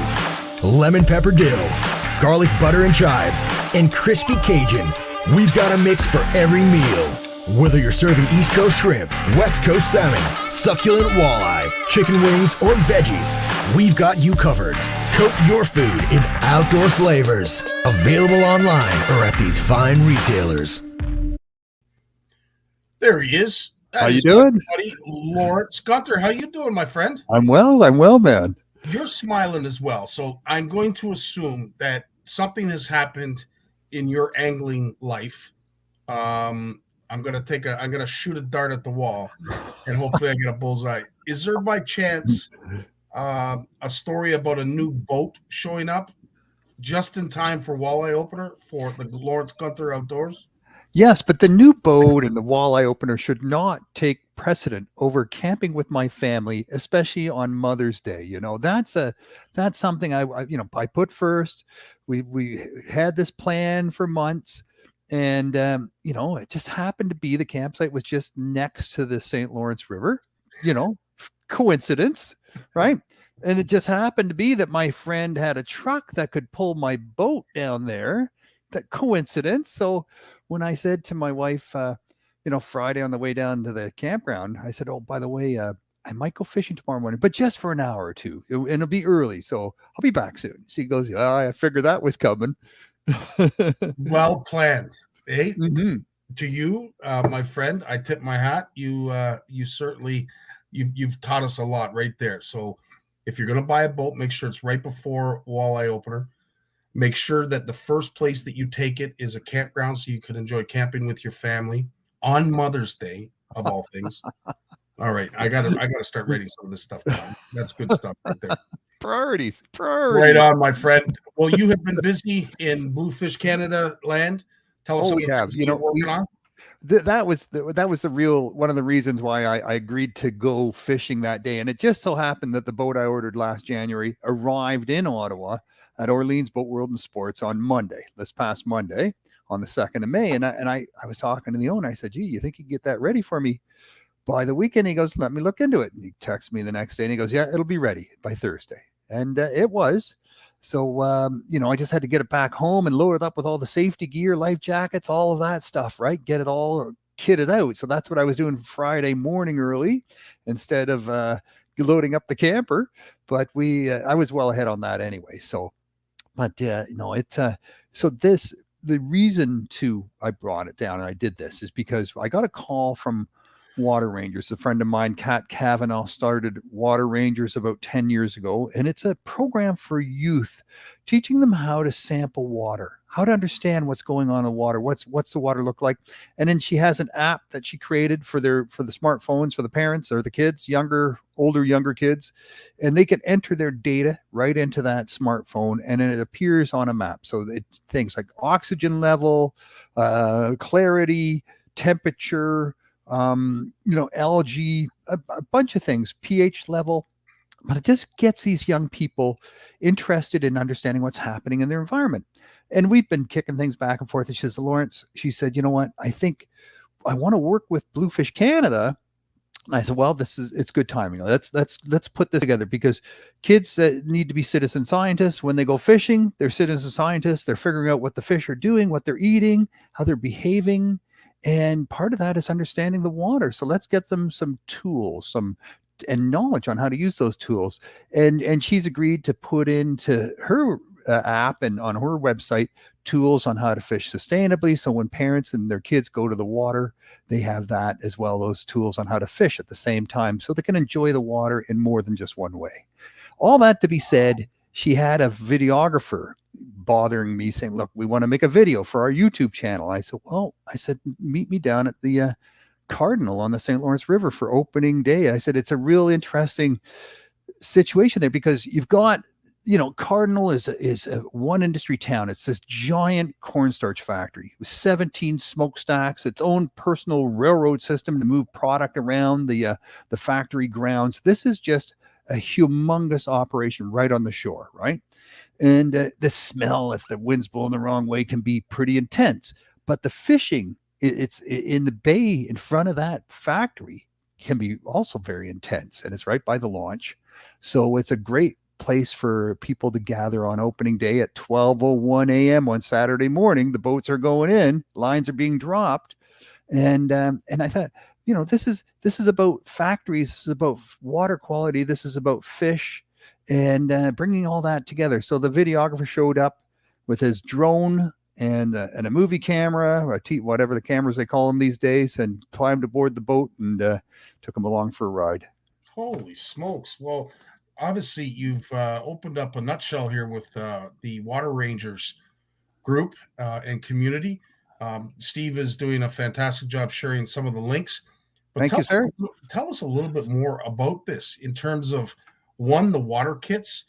D: lemon pepper dill, garlic butter and chives, and crispy Cajun. We've got a mix for every meal. Whether you're serving East Coast shrimp, West Coast salmon, succulent walleye, chicken wings, or veggies, we've got you covered. Coat your food in outdoor flavors. Available online or at these fine retailers.
C: There he is.
E: How you doing?
C: Buddy, Lawrence Gunther, how you doing, my friend?
E: I'm well, man.
C: You're smiling as well. So I'm going to assume that something has happened in your angling life. I'm gonna shoot a dart at the wall and hopefully I get a bullseye. Is there by chance a story about a new boat showing up just in time for walleye opener for the Lawrence Gunther Outdoors?
E: Yes, but the new boat and the walleye opener should not take precedent over camping with my family, especially on Mother's Day. You know, that's something I put first. We had this plan for months, and it just happened to be the campsite was just next to the St. Lawrence River. You know, coincidence, right? And it just happened to be that my friend had a truck that could pull my boat down there. That coincidence. So when I said to my wife, Friday on the way down to the campground, I said, oh, by the way, I might go fishing tomorrow morning, but just for an hour or two, and it'll be early. So I'll be back soon. She goes, yeah, I figured that was coming.
C: Well planned. Hey,
E: Mm-hmm.
C: To you, my friend, I tip my hat. You certainly, you've taught us a lot right there. So if you're going to buy a boat, make sure it's right before walleye opener. Make sure that the first place that you take it is a campground so you can enjoy camping with your family on Mother's Day, of all things. All right, I gotta start writing some of this stuff down. That's good stuff right there.
E: Priorities.
C: Right on, my friend. Well, you have been busy in Bluefish Canada land, Tell us
E: Oh,
C: some
E: we
C: of the
E: have.
C: things you're working on.
E: That was the real one of the reasons why I agreed to go fishing that day. And it just so happened that the boat I ordered last January arrived in Ottawa at Orleans Boat World and Sports on Monday, this past Monday, on the 2nd of May. And I was talking to the owner. I said, "Gee, you think you can get that ready for me by the weekend?" He goes, "Let me look into it." And he texts me the next day and he goes, "Yeah, it'll be ready by Thursday." And it was. So, I just had to get it back home and load it up with all the safety gear, life jackets, all of that stuff, right? Get it all kitted out. So that's what I was doing Friday morning early instead of loading up the camper. But I was well ahead on that anyway. So, but the reason I brought it down and I did this is because I got a call from Water Rangers. A friend of mine, Kat Kavanaugh, started Water Rangers about 10 years ago, and it's a program for youth, teaching them how to sample water, how to understand what's going on in the water, what's the water look like. And then she has an app that she created for the smartphones for the parents or the kids, younger kids, and they can enter their data right into that smartphone, and then it appears on a map. So it's things like oxygen level, clarity, temperature, algae, a bunch of things, pH level, but it just gets these young people interested in understanding what's happening in their environment. And we've been kicking things back and forth. And she says, "Lawrence," she said, "you know what? I think I want to work with Bluefish Canada." And I said, "Well, it's good timing. Let's put this together, because kids that need to be citizen scientists, when they go fishing, they're citizen scientists. They're figuring out what the fish are doing, what they're eating, how they're behaving. And part of that is understanding the water. So let's get them some tools, and knowledge on how to use those tools." And she's agreed to put into her app and on her website tools on how to fish sustainably. So when parents and their kids go to the water, they have that as well, those tools on how to fish at the same time, so they can enjoy the water in more than just one way. All that to be said, she had a videographer bothering me saying, "Look, we want to make a video for our YouTube channel." I said, "Meet me down at the Cardinal on the St. Lawrence River for opening day." I said, "It's a real interesting situation there, because you've got, Cardinal is a one industry town. It's this giant cornstarch factory with 17 smokestacks, its own personal railroad system to move product around the factory grounds. This is just a humongous operation right on the shore, right? And the smell, if the wind's blowing the wrong way, can be pretty intense. But the fishing, it's in the bay in front of that factory, can be also very intense. And it's right by the launch. So it's a great place for people to gather on opening day at 12:01 a.m. on Saturday morning. The boats are going in, lines are being dropped. And I thought, this is about factories. This is about water quality. This is about fish, and bringing all that together. So the videographer showed up with his drone and a movie camera, or whatever the cameras they call them these days, and climbed aboard the boat and took him along for a ride.
C: Holy smokes. Well, obviously you've opened up a nutshell here with the Water Rangers group and community. Steve is doing a fantastic job sharing some of the links. But
E: Thank you, sir.
C: Tell us a little bit more about this in terms of, one, the water kits,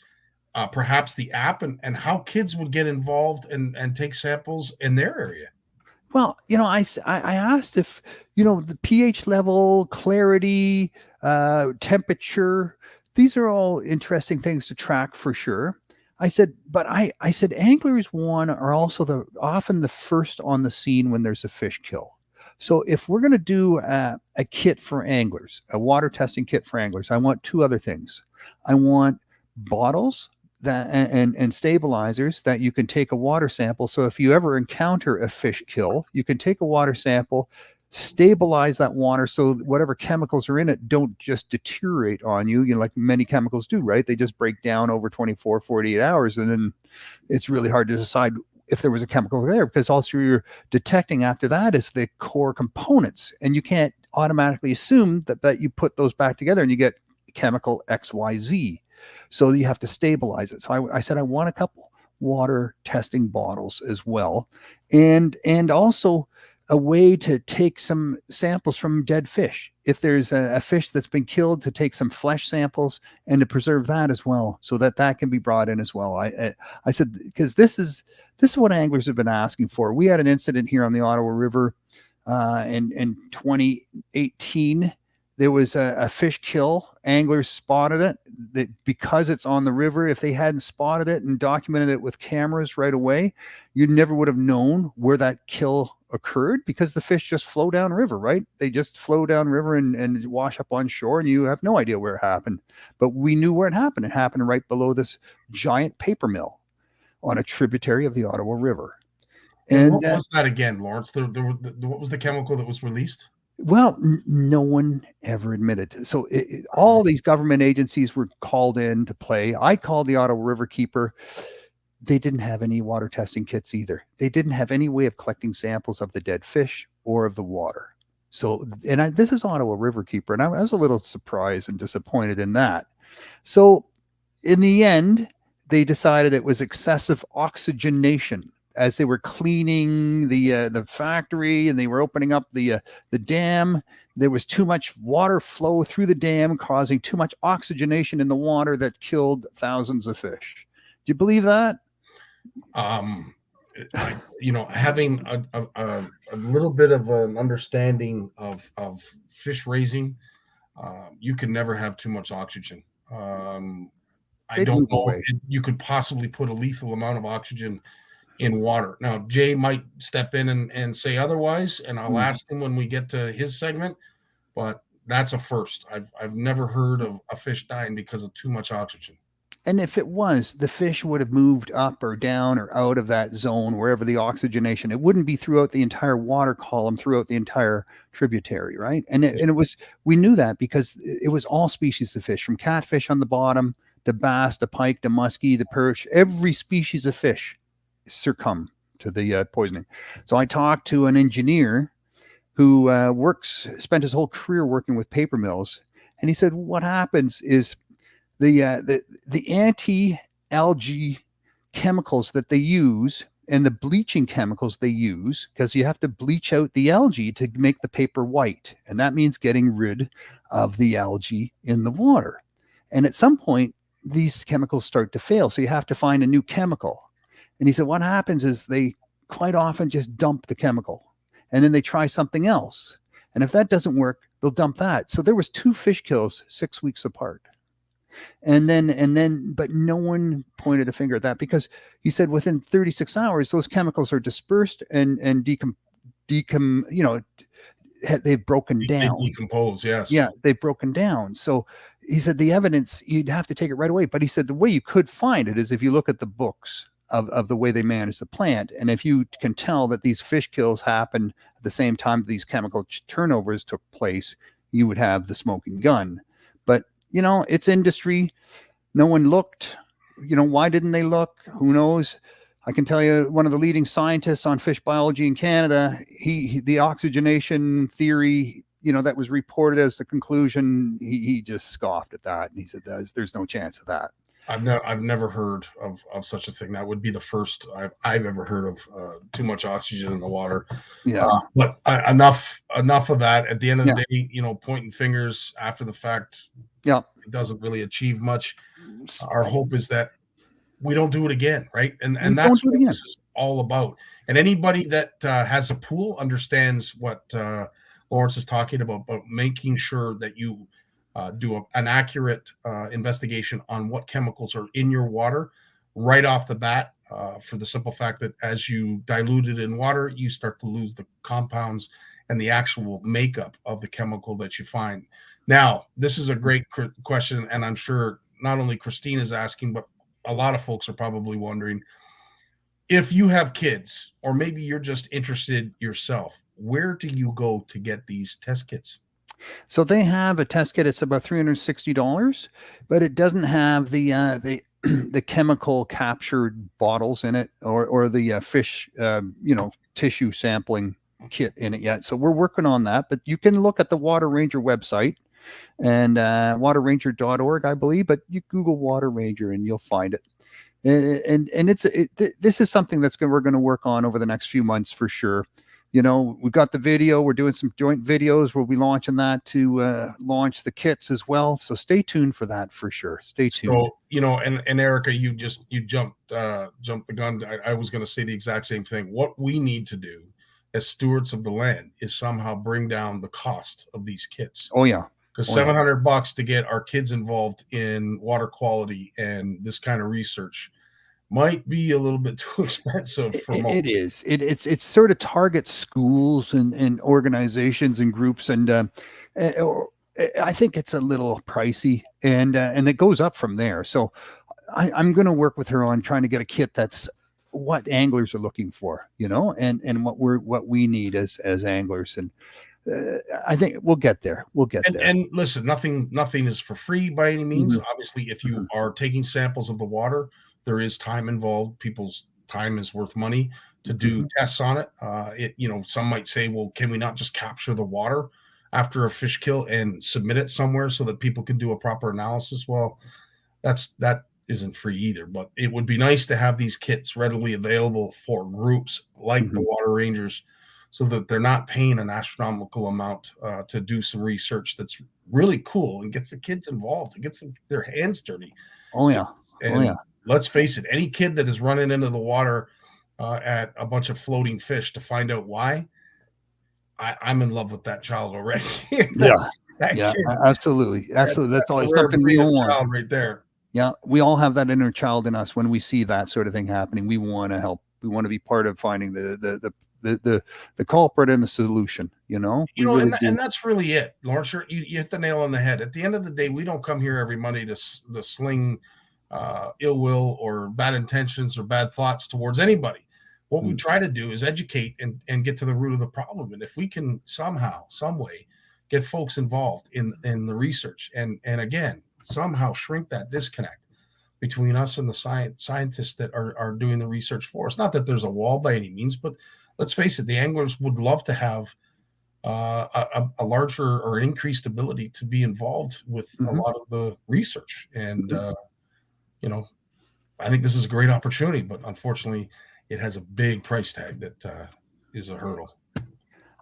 C: perhaps the app, and how kids would get involved and take samples in their area.
E: Well, I asked if, the pH level, clarity, temperature, these are all interesting things to track for sure. I said, but I said, anglers, are also often the first on the scene when there's a fish kill. So if we're going to do a kit for anglers, a water testing kit for anglers, I want two other things. I want bottles and stabilizers that you can take a water sample. So if you ever encounter a fish kill, you can take a water sample, stabilize that water so whatever chemicals are in it don't just deteriorate on you, like many chemicals do, right? They just break down over 24, 48 hours, and then it's really hard to decide if there was a chemical there, because all you're detecting after that is the core components, and you can't automatically assume that you put those back together and you get chemical XYZ. So you have to stabilize it. So I said, I want a couple water testing bottles as well. And also a way to take some samples from dead fish. If there's a fish that's been killed, to take some flesh samples and to preserve that as well, so that that can be brought in as well. I said, because this is what anglers have been asking for. We had an incident here on the Ottawa River in 2018. There was a fish kill. Anglers spotted it. That because it's on the river, if they hadn't spotted it and documented it with cameras right away, you never would have known where that kill occurred, because the fish just flow down river, right? They just flow down river and wash up on shore, and you have no idea where it happened. But we knew where it happened. It happened right below this giant paper mill on a tributary of the Ottawa River.
C: And what was that again, Lawrence? What was the chemical that was released?
E: Well, no one ever admitted to. So all these government agencies were called in to play. I called the Ottawa River Keeper. They didn't have any water testing kits either. They didn't have any way of collecting samples of the dead fish or of the water. So, this is Ottawa River Keeper, and I was a little surprised and disappointed in that. So, in the end, they decided it was excessive oxygenation as they were cleaning the factory and they were opening up the dam. There was too much water flow through the dam, causing too much oxygenation in the water that killed thousands of fish. Do you believe that?
C: Having a little bit of an understanding of fish raising, you can never have too much oxygen. I don't know if you could possibly put a lethal amount of oxygen in water. Now, Jay might step in and say otherwise, and I'll ask him when we get to his segment, but that's a first. I've never heard of a fish dying because of too much oxygen.
E: And if it was, the fish would have moved up or down or out of that zone, wherever the oxygenation, it wouldn't be throughout the entire water column, throughout the entire tributary, right? And it was, we knew that because it was all species of fish, from catfish on the bottom to bass, to pike, to muskie, to perch. Every species of fish succumb to the poisoning. So I talked to an engineer who spent his whole career working with paper mills, and he said what happens is the anti-algae chemicals that they use and the bleaching chemicals they use, because you have to bleach out the algae to make the paper white, and that means getting rid of the algae in the water. And at some point, these chemicals start to fail, so you have to find a new chemical. And he said what happens is they quite often just dump the chemical, and then they try something else. And if that doesn't work, they'll dump that. So there was 2 fish kills 6 weeks apart. And then, but no one pointed a finger at that, because he said within 36 hours, those chemicals are dispersed and they've broken down.
C: They decompose, yes.
E: Yeah, they've broken down. So he said the evidence, you'd have to take it right away. But he said the way you could find it is if you look at the books of the way they manage the plant. And if you can tell that these fish kills happen at the same time these chemical turnovers took place, you would have the smoking gun. But it's industry. No one looked. Why didn't they look? Who knows? I can tell you, one of the leading scientists on fish biology in Canada, the oxygenation theory, that was reported as the conclusion, he just scoffed at that, and he said, "There's no chance of that."
C: I've never heard of such a thing. That would be the first I've ever heard of too much oxygen in the water.
E: Yeah.
C: But enough of that. At the end of the day, pointing fingers after the fact, it doesn't really achieve much. Our hope is that we don't do it again, right? And that's what this is all about. And anybody that has a pool understands what Lawrence is talking about making sure that you do an accurate investigation on what chemicals are in your water right off the bat, for the simple fact that as you dilute it in water, you start to lose the compounds and the actual makeup of the chemical that you find. Now, this is a great question, and I'm sure not only Christine is asking, but a lot of folks are probably wondering, if you have kids, or maybe you're just interested yourself, where do you go to get these test kits?
E: So they have a test kit. It's about $360, but it doesn't have the chemical captured bottles in it, or the fish tissue sampling kit in it yet. So we're working on that. But you can look at the Water Ranger website, and waterranger.org, I believe. But you Google Water Ranger and you'll find it. And this is something we're going to work on over the next few months for sure. we've got the video. We're doing some joint videos. We'll be launching that to launch the kits as well. So stay tuned for that for sure. Stay tuned.
C: So, and Erica, you jumped the gun. I was going to say the exact same thing. What we need to do as stewards of the land is somehow bring down the cost of these kits.
E: Oh yeah.
C: Because $700 to get our kids involved in water quality and this kind of research might be a little bit too expensive for most.
E: It is. It's sort of targets schools and organizations and groups, and I think it's a little pricey, and it goes up from there. So I'm going to work with her on trying to get a kit that's what anglers are looking for, and what we need as anglers, and I think we'll get there. We'll get there.
C: And listen, nothing is for free by any means.
E: Mm-hmm.
C: Obviously, if you are taking samples of the water, there is time involved. People's time is worth money to do tests on it. Some might say, well, can we not just capture the water after a fish kill and submit it somewhere so that people can do a proper analysis? Well, that isn't free either, but it would be nice to have these kits readily available for groups like the Water Rangers, so that they're not paying an astronomical amount to do some research that's really cool and gets the kids involved. It gets their hands dirty.
E: Oh yeah.
C: And let's face it, any kid that is running into the water at a bunch of floating fish to find out why, I'm in love with that child already.
E: Yeah, absolutely. That's always something we all want
C: right there.
E: Yeah, we all have that inner child in us. When we see that sort of thing happening, we want to help. We want to be part of finding the culprit and the solution.
C: And that's really it, Lawrence. You hit the nail on the head. At the end of the day, we don't come here every Monday to sling ill will or bad intentions or bad thoughts towards anybody. What we try to do is educate and get to the root of the problem. And if we can somehow, some way, get folks involved in the research and again, somehow shrink that disconnect between us and the scientists that are doing the research for us. Not that there's a wall by any means, but let's face it, the anglers would love to have a larger or increased ability to be involved with a lot of the research. And, I think this is a great opportunity, but unfortunately it has a big price tag that is a hurdle.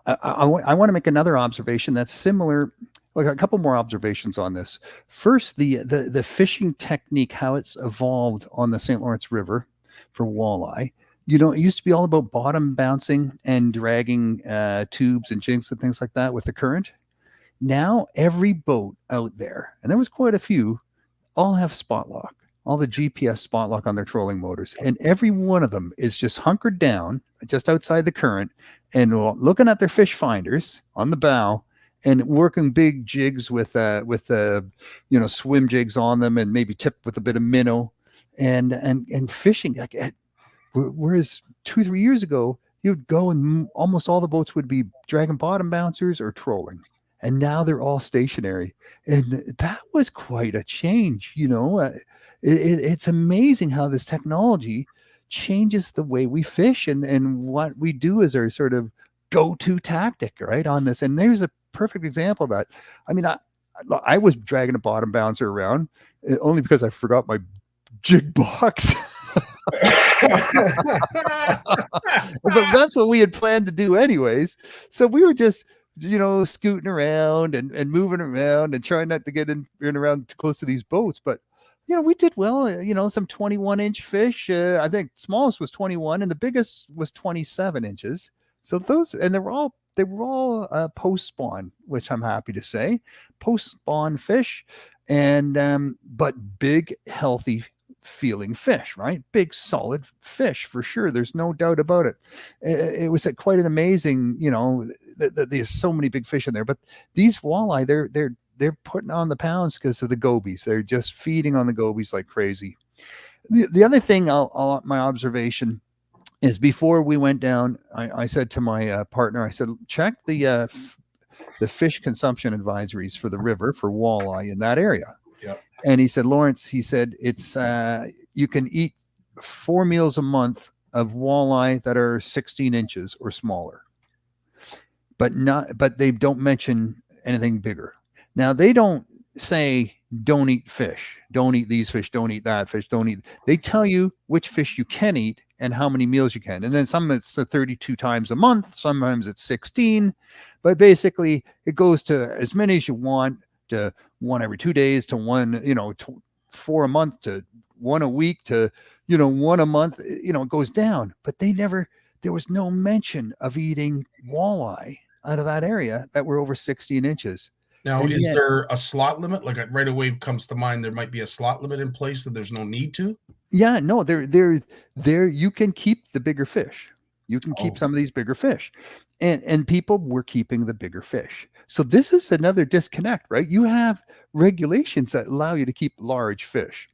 E: I want to make another observation that's similar. Like a couple more observations on this. First, the fishing technique, how it's evolved on the St. Lawrence River for walleye. It used to be all about bottom bouncing and dragging tubes and jigs and things like that with the current. Now every boat out there, and there was quite a few, all have spot lock, all the GPS spot lock on their trolling motors, and every one of them is just hunkered down just outside the current and looking at their fish finders on the bow and working big jigs with swim jigs on them and maybe tipped with a bit of minnow and fishing. Whereas 2-3 years ago, you'd go and almost all the boats would be dragging bottom bouncers or trolling. And now they're all stationary. And that was quite a change. It's amazing how this technology changes the way we fish and what we do as our sort of go-to tactic, right, on this. And there's a perfect example of that. I mean, I was dragging a bottom bouncer around only because I forgot my jig box. But that's what we had planned to do anyways. So we were just, scooting around and moving around and trying not to get in around too close to these boats. But, we did well, some 21-inch fish. I think smallest was 21 and the biggest was 27 inches. So those, and they were all post-spawn, which I'm happy to say, post-spawn fish, and but big, healthy feeling fish, right? Big, solid fish for sure. There's no doubt about it. It was quite an amazing, there's so many big fish in there. But these walleye, they're putting on the pounds because of the gobies. They're just feeding on the gobies like crazy. The other thing, my observation is before we went down, I said to my partner, I said, check the fish consumption advisories for the river for walleye in that area.
C: Yep.
E: And he said, Lawrence, he said, it's you can eat 4 meals a month of walleye that are 16 inches or smaller, but they don't mention anything bigger. Now they don't say don't eat fish, don't eat these fish, don't eat that fish, don't eat. They tell you which fish you can eat and how many meals you can. And then some it's 32 times a month, sometimes it's 16, but basically it goes to as many as you want, to one every 2 days, to one, 4 a month, to one a week, to, one a month, it goes down. But there was no mention of eating walleye out of that area that were over 16 inches.
C: Now,
E: And
C: is
E: yet,
C: there a slot limit? Like right away comes to mind, there might be a slot limit in place that there's no need to.
E: yeah, no, there you can keep the bigger fish. You can keep some of these bigger fish. And people were keeping the bigger fish. So this is another disconnect, right? You have regulations that allow you to keep large fish.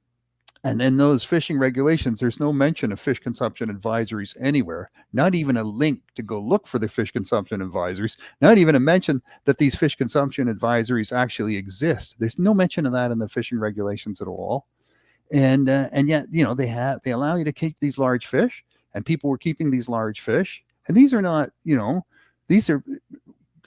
E: And in those fishing regulations, there's no mention of fish consumption advisories anywhere, not even a link to go look for the fish consumption advisories, not even a mention that these fish consumption advisories actually exist. There's no mention of that in the fishing regulations at all. And yet, they allow you to keep these large fish, and people were keeping these large fish. And these are not, these are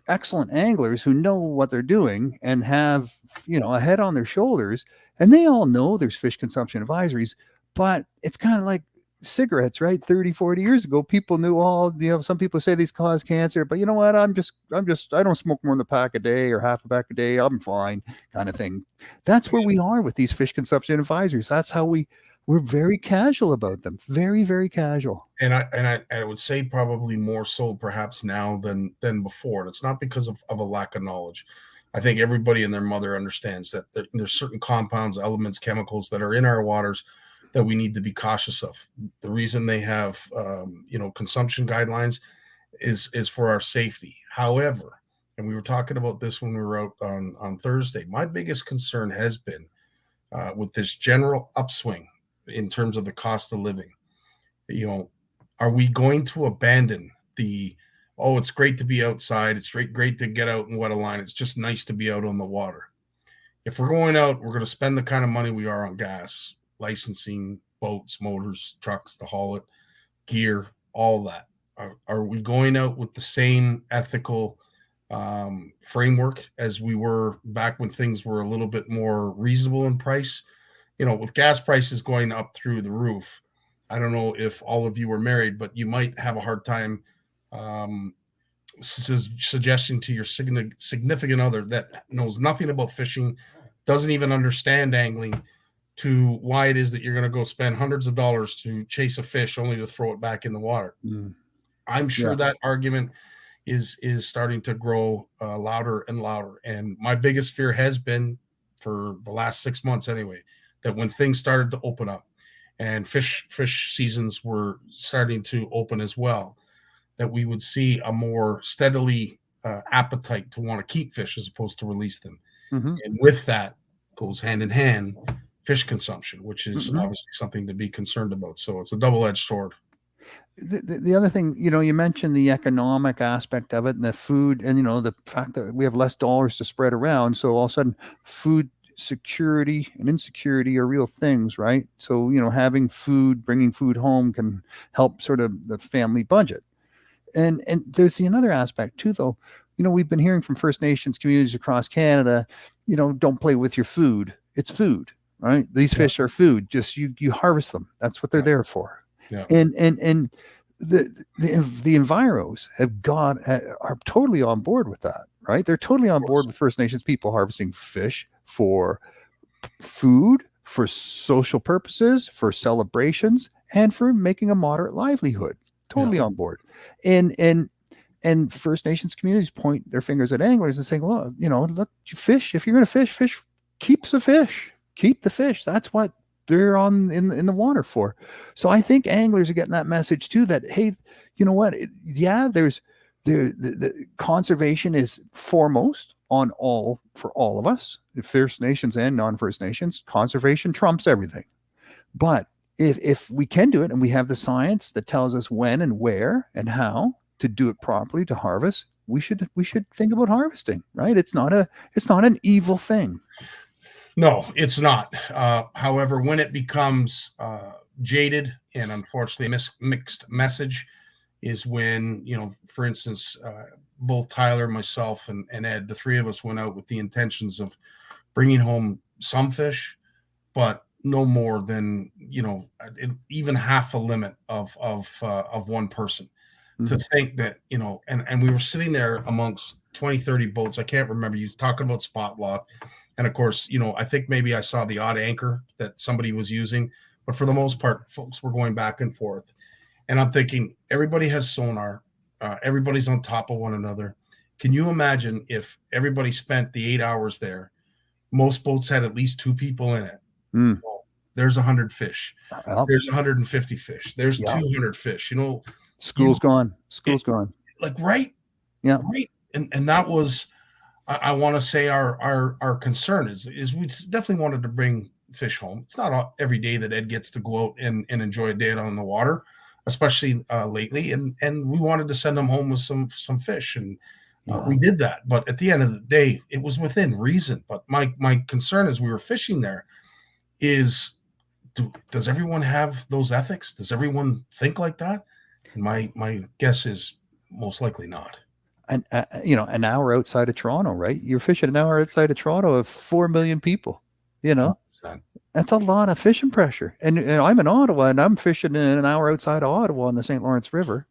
E: excellent anglers who know what they're doing and have, a head on their shoulders. And they all know there's fish consumption advisories, but it's kind of like cigarettes, right? 30, 40 years ago, people knew some people say these cause cancer, but you know what? I don't smoke more than a pack a day or half a pack a day. I'm fine, kind of thing. That's where we are with these fish consumption advisories. That's how we're very casual about them. Very, very casual.
C: And I would say probably more so perhaps now than before. And it's not because of a lack of knowledge. I think everybody and their mother understands that there's certain compounds, elements, chemicals that are in our waters that we need to be cautious of. The reason they have, consumption guidelines is for our safety. However, and we were talking about this when we were out on Thursday, my biggest concern has been with this general upswing in terms of the cost of living. Are we going to abandon it's great to be outside. It's great to get out and wet a line. It's just nice to be out on the water. If we're going out, we're going to spend the kind of money we are on gas, licensing, boats, motors, trucks to haul it, gear, all that. Are we going out with the same ethical framework as we were back when things were a little bit more reasonable in price? With gas prices going up through the roof, I don't know if all of you were married, but you might have a hard time suggesting to your significant other that knows nothing about fishing, doesn't even understand angling, to why it is that you're going to go spend hundreds of dollars to chase a fish only to throw it back in the water. I'm sure that argument is starting to grow louder and louder. And my biggest fear has been, for the last 6 months anyway, that when things started to open up and fish seasons were starting to open as well, that we would see a more steadily appetite to want to keep fish as opposed to release them.
E: Mm-hmm.
C: And with that goes hand in hand fish consumption, which is obviously something to be concerned about. So it's a double-edged sword.
E: The other thing, you mentioned the economic aspect of it and the food, and, the fact that we have less dollars to spread around. So all of a sudden food security and insecurity are real things, right? So, having food, bringing food home can help sort of the family budget. And there's another aspect too, though. We've been hearing from First Nations communities across Canada, don't play with your food. It's food, right? These fish are food. Just you harvest them. That's what they're there for. Yeah. And the enviros are totally on board with that, right? They're totally on board with First Nations people harvesting fish for food, for social purposes, for celebrations, and for making a moderate livelihood. Totally on board. And First Nations communities point their fingers at anglers and saying, look, fish, if you're going to fish, keep the fish. That's what they're in the water for. So I think anglers are getting that message too, that, hey, you know what? There's the conservation is foremost for all of us, the First Nations and non-First Nations. Conservation trumps everything. But if we can do it, and we have the science that tells us when and where and how to do it properly to harvest, we should think about harvesting, right? It's not an evil thing.
C: No, it's not. However, when it becomes jaded and unfortunately mixed message is when, for instance, both Tyler, myself, and Ed, the three of us went out with the intentions of bringing home some fish, but no more than, even half a limit of one person. To
E: Mhm.
C: think that, and we were sitting there amongst 20, 30 boats. I can't remember. You was talking about spot lock. And of course, I think maybe I saw the odd anchor that somebody was using, but for the most part, folks were going back and forth. And I'm thinking everybody has sonar. Everybody's on top of one another. Can you imagine if everybody spent the 8 hours there? Most boats had at least 2 people in it.
E: Mm.
C: Well, there's 100 fish.
E: Well,
C: There's 150 fish. There's
E: yeah.
C: 200 fish.
E: School's gone. School's gone.
C: Like, right.
E: Yeah.
C: Right. And that was, I want to say our concern is we definitely wanted to bring fish home. It's not every day that Ed gets to go out and enjoy a day out on the water, especially lately. And we wanted to send him home with some fish, and we did that. But at the end of the day, it was within reason. But my concern as we were fishing there is, does everyone have those ethics? Does everyone think like that? And my guess is most likely not.
E: And an hour outside of Toronto, right? You're fishing an hour outside of Toronto of 4 million people. 100%. That's a lot of fishing pressure. And I'm in Ottawa, and I'm fishing in an hour outside of Ottawa on the St. Lawrence River.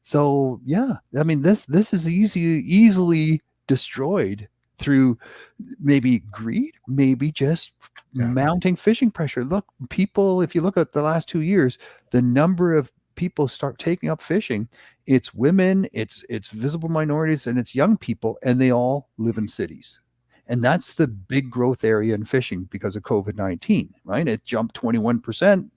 E: So yeah, I mean, this is easily destroyed through maybe greed, maybe just mounting fishing pressure. Look, people, if you look at the last 2 years, the number of people start taking up fishing, it's women, it's visible minorities, and it's young people, and they all live in cities. And that's the big growth area in fishing because of COVID-19, right? It jumped 21%,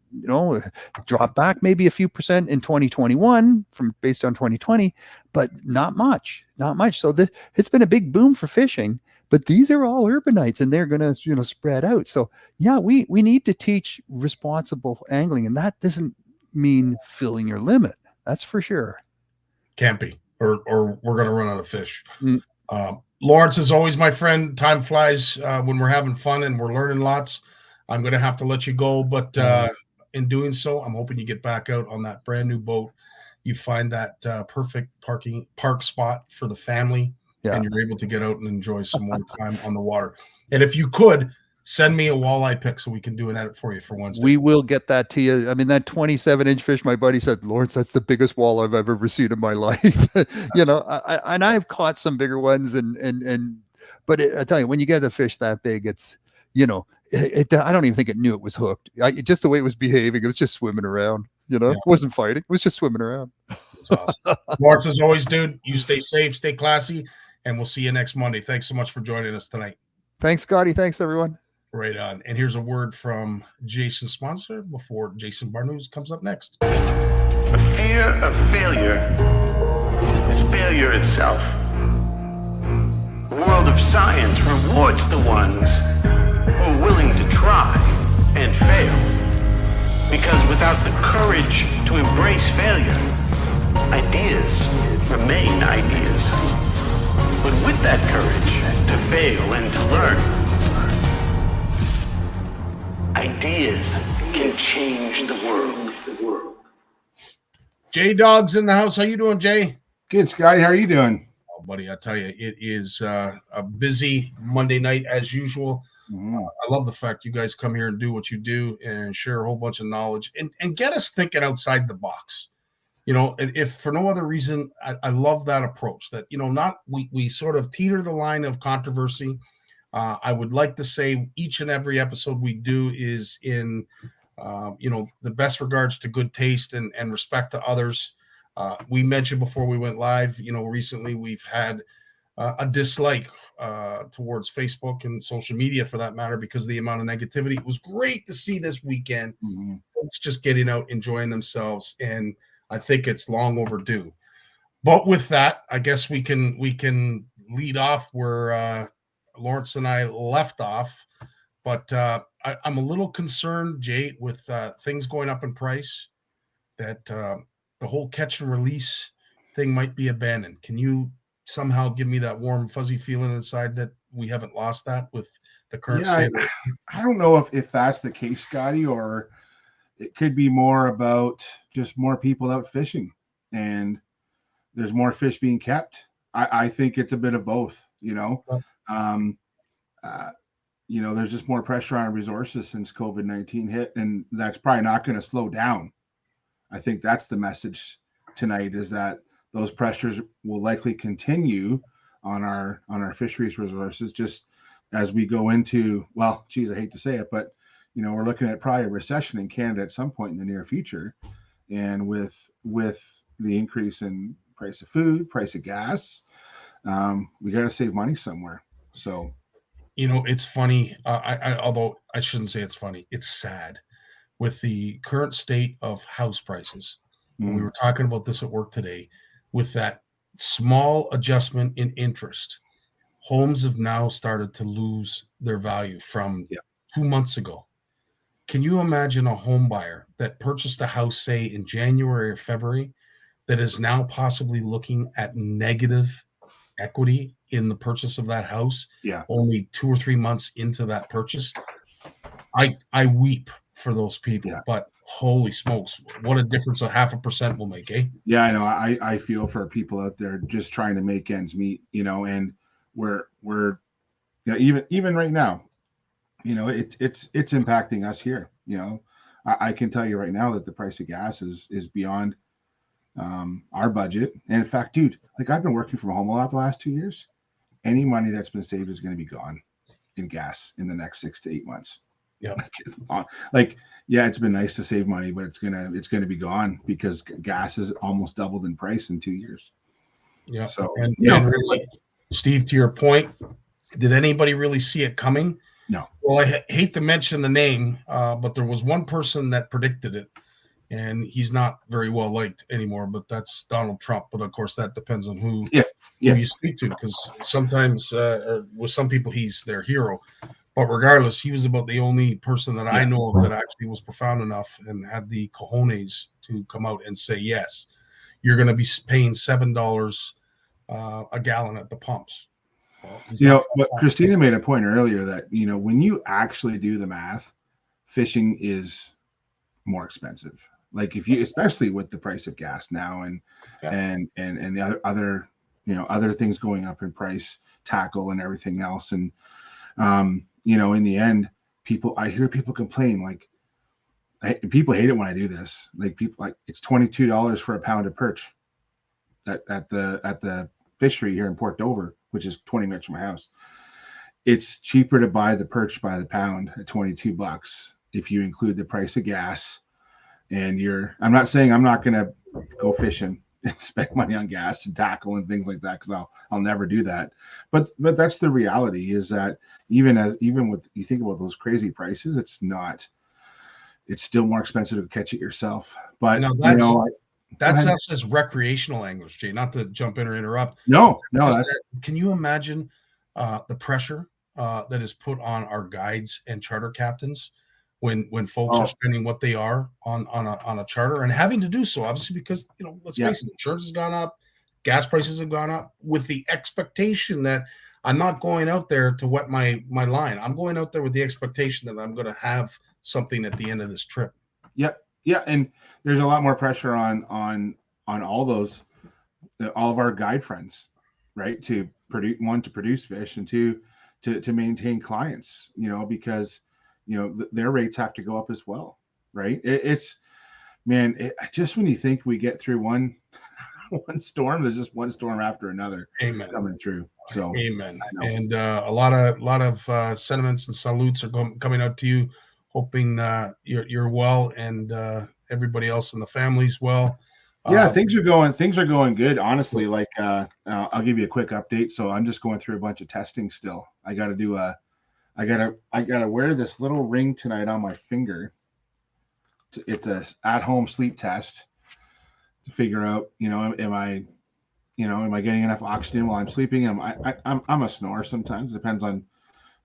E: dropped back maybe a few percent in 2021 based on 2020, but not much. So it's been a big boom for fishing, but these are all urbanites, and they're going to, spread out. So yeah, we need to teach responsible angling, and that doesn't mean filling your limit. That's for sure.
C: Can't be, or we're going to run out of fish. Lawrence is always my friend. Time flies when we're having fun and we're learning lots. I'm going to have to let you go, but in doing so, I'm hoping you get back out on that brand new boat. You find that perfect park spot for the family, and you're able to get out and enjoy some more time on the water. And if you could, send me a walleye pic so we can do an edit for you for Wednesday.
E: We will get that to you. I mean, that 27-inch fish, my buddy said, Lawrence, that's the biggest walleye I've ever seen in my life. And I've caught some bigger ones, but I tell you, when you get a fish that big, it's, I don't even think it knew it was hooked. Just the way it was behaving, it was just swimming around. It wasn't fighting. It was just swimming around.
C: Awesome. Lawrence, as always, dude, you stay safe, stay classy, and we'll see you next Monday. Thanks so much for joining us tonight.
E: Thanks, Scottie. Thanks, everyone.
C: Right on. And here's a word from Jason's sponsor before Jason Barnucz comes up next.
F: The fear of failure is failure itself. The world of science rewards the ones who are willing to try and fail. Because without the courage to embrace failure, ideas remain ideas. But with that courage to fail and to learn, ideas can change the world.
C: J-Dog's in the house. How you doing, Jay?
G: Good, Scotty. How are you doing?
C: Oh, buddy, I tell you, it is a busy Monday night as usual. I love the fact you guys come here and do what you do and share a whole bunch of knowledge and get us thinking outside the box. If for no other reason, I love that approach that, we sort of teeter the line of controversy. I would like to say each and every episode we do is in, the best regards to good taste and respect to others. We mentioned before we went live, recently we've had a dislike towards Facebook and social media for that matter because of the amount of negativity. It was great to see this weekend folks just getting out, enjoying themselves, and I think it's long overdue. But with that, I guess we can lead off where Lawrence and I left off, but I'm a little concerned, Jay, with things going up in price, that the whole catch and release thing might be abandoned. Can you somehow give me that warm, fuzzy feeling inside that we haven't lost that with the current state?
G: I don't know if that's the case, Scotty, or it could be more about just more people out fishing and there's more fish being kept. I think it's a bit of both, there's just more pressure on resources since COVID-19 hit, and that's probably not going to slow down. I think that's the message tonight, is that those pressures will likely continue on our fisheries resources, just as we go into, well, geez, I hate to say it, but we're looking at probably a recession in Canada at some point in the near future. And with the increase in price of food, price of gas, we got to save money somewhere. So,
C: it's funny. Although I shouldn't say it's funny, it's sad with the current state of house prices. And we were talking about this at work today, with that small adjustment in interest. Homes have now started to lose their value from 2 months ago. Can you imagine a home buyer that purchased a house, say, in January or February, that is now possibly looking at negative equity in the purchase of that house only 2 or 3 months into that purchase? I weep for those people, but holy smokes, what a difference a 0.5% will make, eh?
G: Yeah, I know. I feel for people out there just trying to make ends meet, and we're even right now, it's impacting us here. I can tell you right now that the price of gas is beyond our budget. And in fact, dude, like, I've been working from home a lot the last 2 years. Any money that's been saved is going to be gone in gas in the next 6 to 8 months.
C: Yeah.
G: It's been nice to save money, but it's gonna be gone because gas has almost doubled in price in 2 years.
C: Yeah.
G: So,
C: and really, Steve, to your point, did anybody really see it coming?
G: No.
C: Well, I hate to mention the name, but there was one person that predicted it, and he's not very well liked anymore. But that's Donald Trump. But of course, that depends on who you speak to, because sometimes with some people he's their hero. But regardless, he was about the only person that I know of that actually was profound enough and had the cojones to come out and say, yes, you're going to be paying $7 a gallon at the pumps.
G: Well, but Christina made a point earlier that, when you actually do the math, fishing is more expensive. Like, if you, especially with the price of gas now and the other things going up in price, tackle and everything else. And, in the end, I hear people complain, like, people hate it when I do this. Like, people, like, it's $22 for a pound of perch at the fishery here in Port Dover, which is 20 minutes from my house. It's cheaper to buy the perch by the pound at $22 if you include the price of gas. And I'm not saying I'm not going to go fishing and spend money on gas and tackle and things like that, because I'll never do that. But that's the reality, is that even with, you think about those crazy prices, it's still more expensive to catch it yourself. But
C: that's us as recreational anglers, Jay, not to jump in or interrupt.
G: No,
C: can you imagine the pressure that is put on our guides and charter captains when folks are spending what they are on a charter, and having to do so, obviously, because, let's face it, insurance has gone up, gas prices have gone up, with the expectation that I'm not going out there to wet my line. I'm going out there with the expectation that I'm going to have something at the end of this trip.
G: Yep. Yeah. And there's a lot more pressure on all of our guide friends, right? To produce fish, and to maintain clients, because, their rates have to go up as well. Right. Just when you think we get through one storm, there's just one storm after another coming through. So
C: amen. And a lot of sentiments and salutes are coming out to you, hoping you're well, and everybody else in the family's well.
G: Things are going good, honestly. Like, I'll give you a quick update. So I'm just going through a bunch of testing still. I gotta wear this little ring tonight on my finger. It's a at-home sleep test to figure out, am I getting enough oxygen while I'm sleeping? I'm a snorer sometimes. It depends on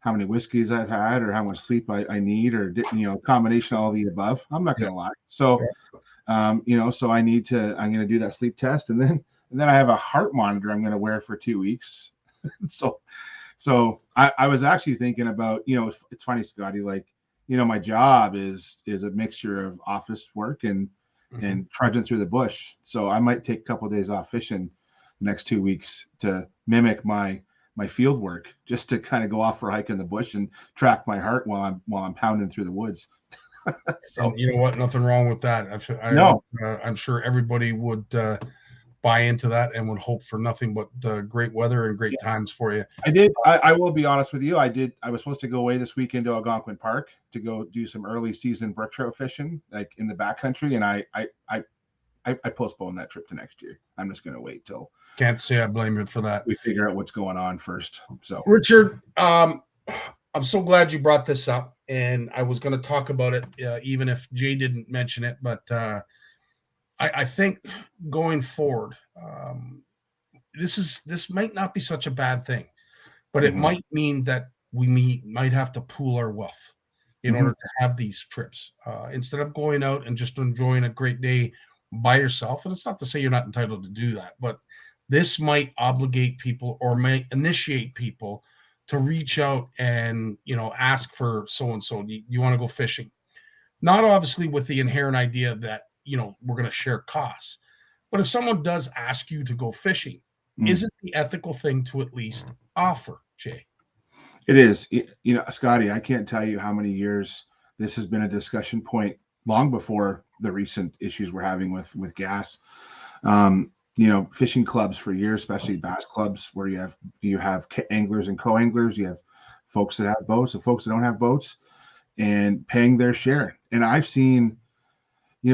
G: how many whiskeys I've had or how much sleep I need, or, combination of all the above. I'm not going to lie. So, so I'm going to do that sleep test. And then I have a heart monitor I'm going to wear for 2 weeks. So I was actually thinking about, it's funny, Scottie, like, my job is a mixture of office work and trudging through the bush. So I might take a couple of days off fishing the next 2 weeks to mimic my my field work just to kind of go off for a hike in the bush and track my heart while I'm pounding through the woods.
C: So you know what? Nothing wrong with that.
G: No.
C: I'm sure everybody would buy into that and would hope for nothing but great weather and great times for you.
G: I did. I will be honest with you. I was supposed to go away this weekend to Algonquin Park to go do some early season brook trout fishing, like in the backcountry, and I postponed that trip to next year. I'm just going to wait till.
C: Can't say I blame you for that.
G: We figure out what's going on first. So,
C: Richard, I'm so glad you brought this up, and I was going to talk about it even if Jay didn't mention it, but I think going forward, this might not be such a bad thing, but it might mean that we might have to pool our wealth in order to have these trips instead of going out and just enjoying a great day by yourself. And it's not to say you're not entitled to do that, but this might obligate people or may initiate people to reach out and, ask for so-and-so, do you want to go fishing? Not obviously with the inherent idea that, we're going to share costs. But if someone does ask you to go fishing, is it the ethical thing to at least offer, Jay?
G: It is. Scottie, I can't tell you how many years this has been a discussion point long before the recent issues we're having with gas. Fishing clubs for years, especially bass clubs, where you have anglers and co-anglers, you have folks that have boats and folks that don't have boats, and paying their share. And I've seen,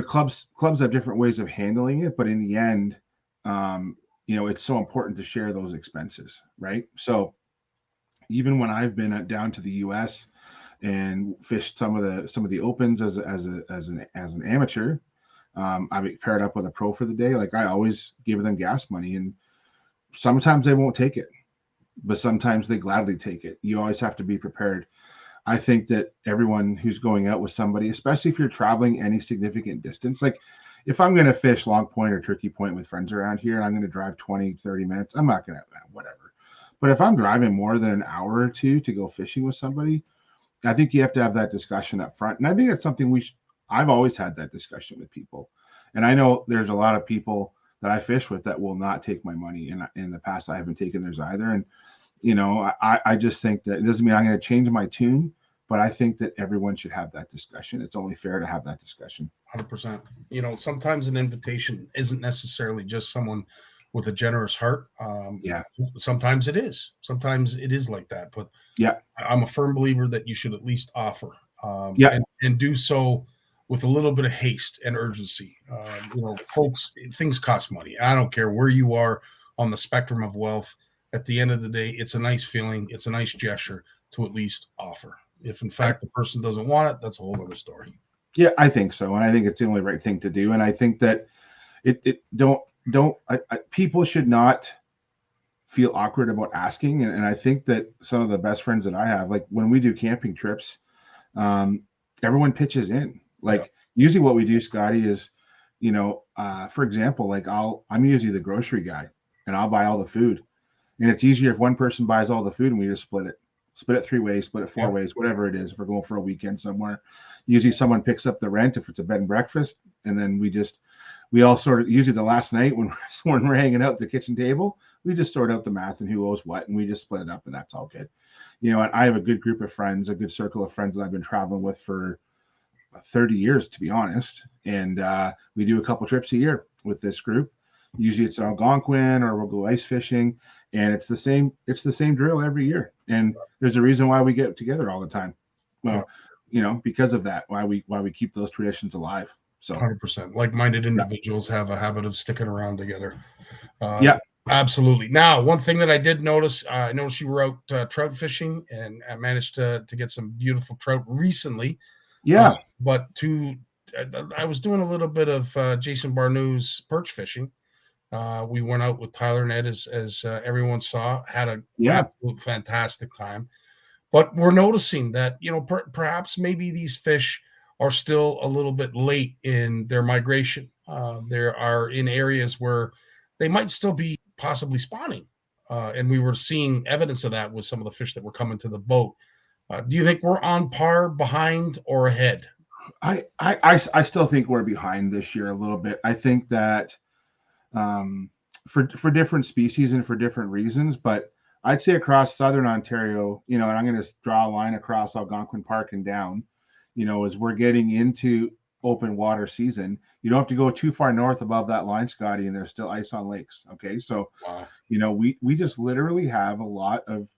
G: clubs have different ways of handling it, but in the end, it's so important to share those expenses, right? So even when I've been down to the U.S. and fished some of the opens as an amateur, I paired up with a pro for the day. Like, I always give them gas money, and sometimes they won't take it, but sometimes they gladly take it. You always have to be prepared. I think that everyone who's going out with somebody, especially if you're traveling any significant distance, like if I'm going to fish Long Point or Turkey Point with friends around here and I'm going to drive 20, 30 minutes, I'm not going to, whatever. But if I'm driving more than an hour or two to go fishing with somebody, I think you have to have that discussion up front. And I think that's something I've always had that discussion with people. And I know there's a lot of people that I fish with that will not take my money. And in the past, I haven't taken theirs either. And, I just think that it doesn't mean I'm going to change my tune, but I think that everyone should have that discussion. It's only fair to have that discussion.
C: 100%. Sometimes an invitation isn't necessarily just someone with a generous heart. Sometimes it is. Sometimes it is like that. But I'm a firm believer that you should at least offer. And do so with a little bit of haste and urgency. Folks, things cost money. I don't care where you are on the spectrum of wealth. At the end of the day, it's a nice feeling. It's a nice gesture to at least offer. If in fact the person doesn't want it, that's a whole other story.
G: Yeah, I think so. And I think it's the only right thing to do. And I think that people should not feel awkward about asking. And I think that some of the best friends that I have, like when we do camping trips, everyone pitches in. Like usually what we do, Scottie, is, for example, like I'm usually the grocery guy and I'll buy all the food. And it's easier if one person buys all the food and we just split it 3 ways, split it 4 ways, whatever it is. If we're going for a weekend somewhere, usually someone picks up the rent if it's a bed and breakfast. And then we all sort of, usually the last night when we're hanging out at the kitchen table, we just sort out the math and who owes what, and we just split it up, and that's all good. And I have a good group of friends, a good circle of friends that I've been traveling with for 30 years, to be honest. And we do a couple trips a year with this group. Usually it's Algonquin or we'll go ice fishing, and it's the same drill every year. And there's a reason why we get together all the time. Well, because of that, why we keep those traditions alive. So
C: 100%. Like-minded individuals have a habit of sticking around together. Absolutely. Now, one thing that I did notice, I noticed you were out trout fishing, and I managed to get some beautiful trout recently.
G: Yeah.
C: But I was doing a little bit of Jason Barnucz perch fishing. We went out with Tyler and Ed, as everyone saw, had a absolute fantastic time. But we're noticing that, perhaps maybe these fish are still a little bit late in their migration. There are in areas where they might still be possibly spawning. And we were seeing evidence of that with some of the fish that were coming to the boat. Do you think we're on par, behind, or ahead?
G: I still think we're behind this year a little bit. I think that for different species and for different reasons, but I'd say across southern Ontario, and I'm going to draw a line across Algonquin Park and down, as we're getting into open water season. You don't have to go too far north above that line, Scottie, and there's still ice on lakes. Okay. So,
C: Wow.
G: we just literally have a lot of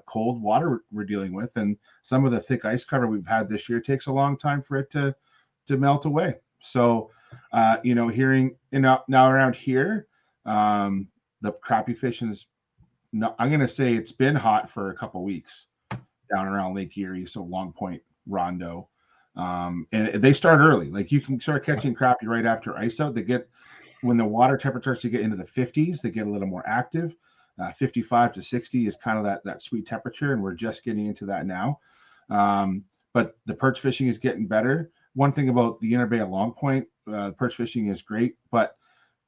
G: cold water we're dealing with, and some of the thick ice cover we've had this year takes a long time for it to melt away. So, hearing now around here, the crappie fishing is, no, I'm going to say it's been hot for a couple weeks down around Lake Erie, so Long Point, Rondo, and they start early. Like, you can start catching crappie right after ice out. When the water temperature starts to get into the 50s, they get a little more active. 55 to 60 is kind of that sweet temperature, and we're just getting into that now. But the perch fishing is getting better. One thing about the Inner Bay of Long Point, perch fishing is great, but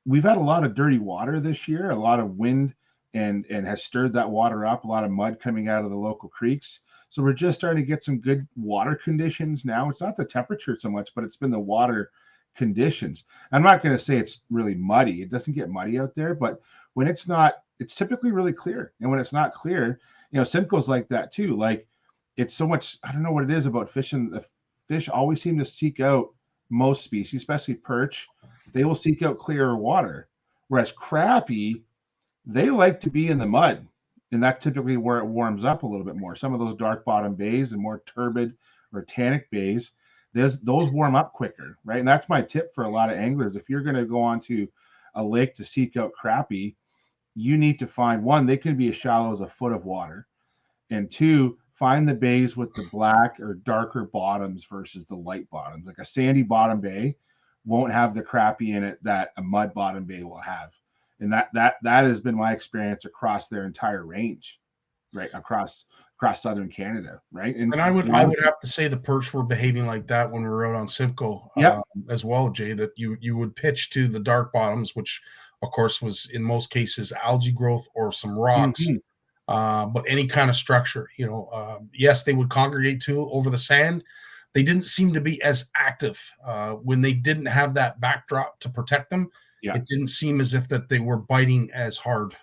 G: we've had a lot of dirty water this year, a lot of wind, and has stirred that water up, a lot of mud coming out of the local creeks. So we're just starting to get some good water conditions now. It's not the temperature so much, but it's been the water conditions. I'm not going to say it's really muddy. It doesn't get muddy out there, but when it's not, it's typically really clear. And when it's not clear, Simcoe's like that too. Like, it's so much, I don't know what it is about fishing. The fish always seem to seek out, most species, especially perch, they will seek out clearer water. Whereas crappie, they like to be in the mud, and that's typically where it warms up a little bit more. Some of those dark bottom bays and more turbid or tannic bays, those warm up quicker, right? And that's my tip for a lot of anglers. If you're going to go onto a lake to seek out crappie, you need to find, one, they can be as shallow as a foot of water, and two, find the bays with the black or darker bottoms versus the light bottoms. Like a sandy bottom bay won't have the crappie in it that a mud bottom bay will have. And that has been my experience across their entire range, right? Across southern Canada, right?
C: And I would have to say the perch were behaving like that when we were out on Simcoe, as well, Jay, that you would pitch to the dark bottoms, which of course was in most cases algae growth or some rocks, but any kind of structure, yes, they would congregate too over the sand. They didn't seem to be as active when they didn't have that backdrop to protect them. Yeah. It didn't seem as if that they were biting as hard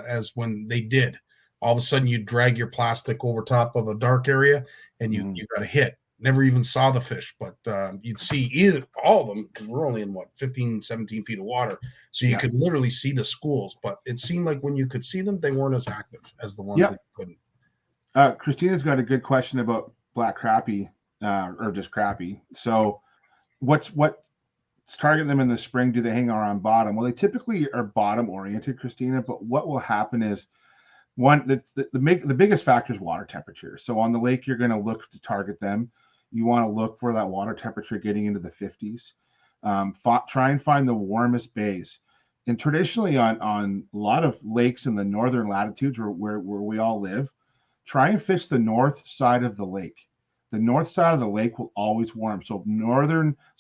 C: as when they did. All of a sudden, you drag your plastic over top of a dark area, and you got a hit. Never even saw the fish, but you'd see all of them, because we're only in 15, 17 feet of water. So you could literally see the schools, but it seemed like when you could see them, they weren't as active as the ones that you couldn't.
G: Christina's got a good question about black crappie, or just crappie. So what's target them in the spring? Do they hang around bottom? Well, they typically are bottom oriented, Christina, but what will happen is, one, the biggest factor is water temperature. So on the lake, you're going to look to target them. You want to look for that water temperature getting into the 50s. Try and find the warmest bays. And traditionally on a lot of lakes in the northern latitudes where we all live, try and fish the north side of the lake. The north side of the lake will always warm. So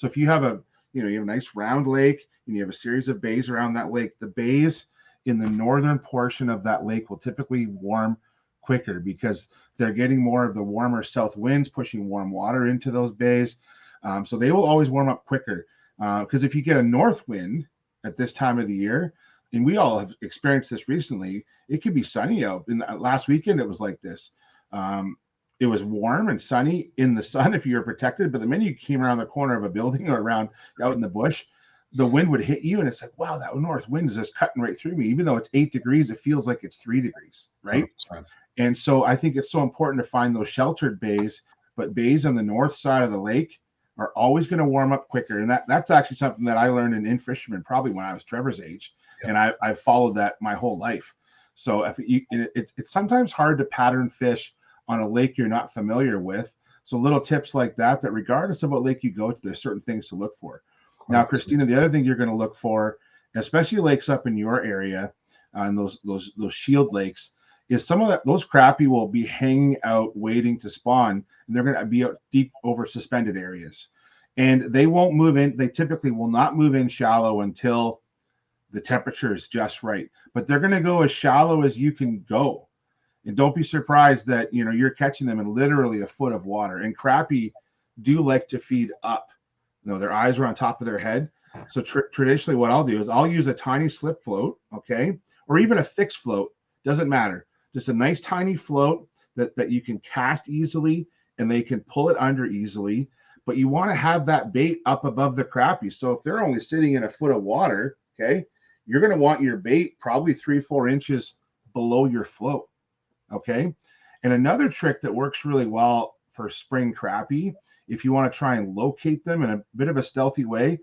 G: if you have a nice round lake and you have a series of bays around that lake, the bays in the northern portion of that lake will typically warm quicker because they're getting more of the warmer south winds pushing warm water into those bays. So they will always warm up quicker. Because if you get a north wind at this time of the year, and we all have experienced this recently, it could be sunny out. Last weekend, it was like this. It was warm and sunny in the sun if you were protected, but the minute you came around the corner of a building or around out in the bush, the wind would hit you, and it's like, wow, that north wind is just cutting right through me. Even though it's 8 degrees, it feels like it's 3 degrees, right? 100%. And so I think it's so important to find those sheltered bays, but bays on the north side of the lake are always going to warm up quicker. And that's actually something that I learned in fisherman probably when I was Trevor's age, and I've followed that my whole life. So it's sometimes hard to pattern fish on a lake you're not familiar with. So little tips like that regardless of what lake you go to, there's certain things to look for. Now, Christina, the other thing you're going to look for, especially lakes up in your area, and those shield lakes, is some of those crappie will be hanging out waiting to spawn, and they're going to be out deep over suspended areas. And they won't move in. They typically will not move in shallow until the temperature is just right. But they're going to go as shallow as you can go. And don't be surprised that you're catching them in literally a foot of water. And crappie do like to feed up. Their eyes are on top of their head. So traditionally what I'll do is I'll use a tiny slip float, okay, or even a fixed float, doesn't matter. just a nice tiny float that you can cast easily and they can pull it under easily. But you want to have that bait up above the crappie. So if they're only sitting in a foot of water, okay, you're going to want your bait probably 3-4 inches below your float. Okay. And another trick that works really well for spring crappie, if you want to try and locate them in a bit of a stealthy way,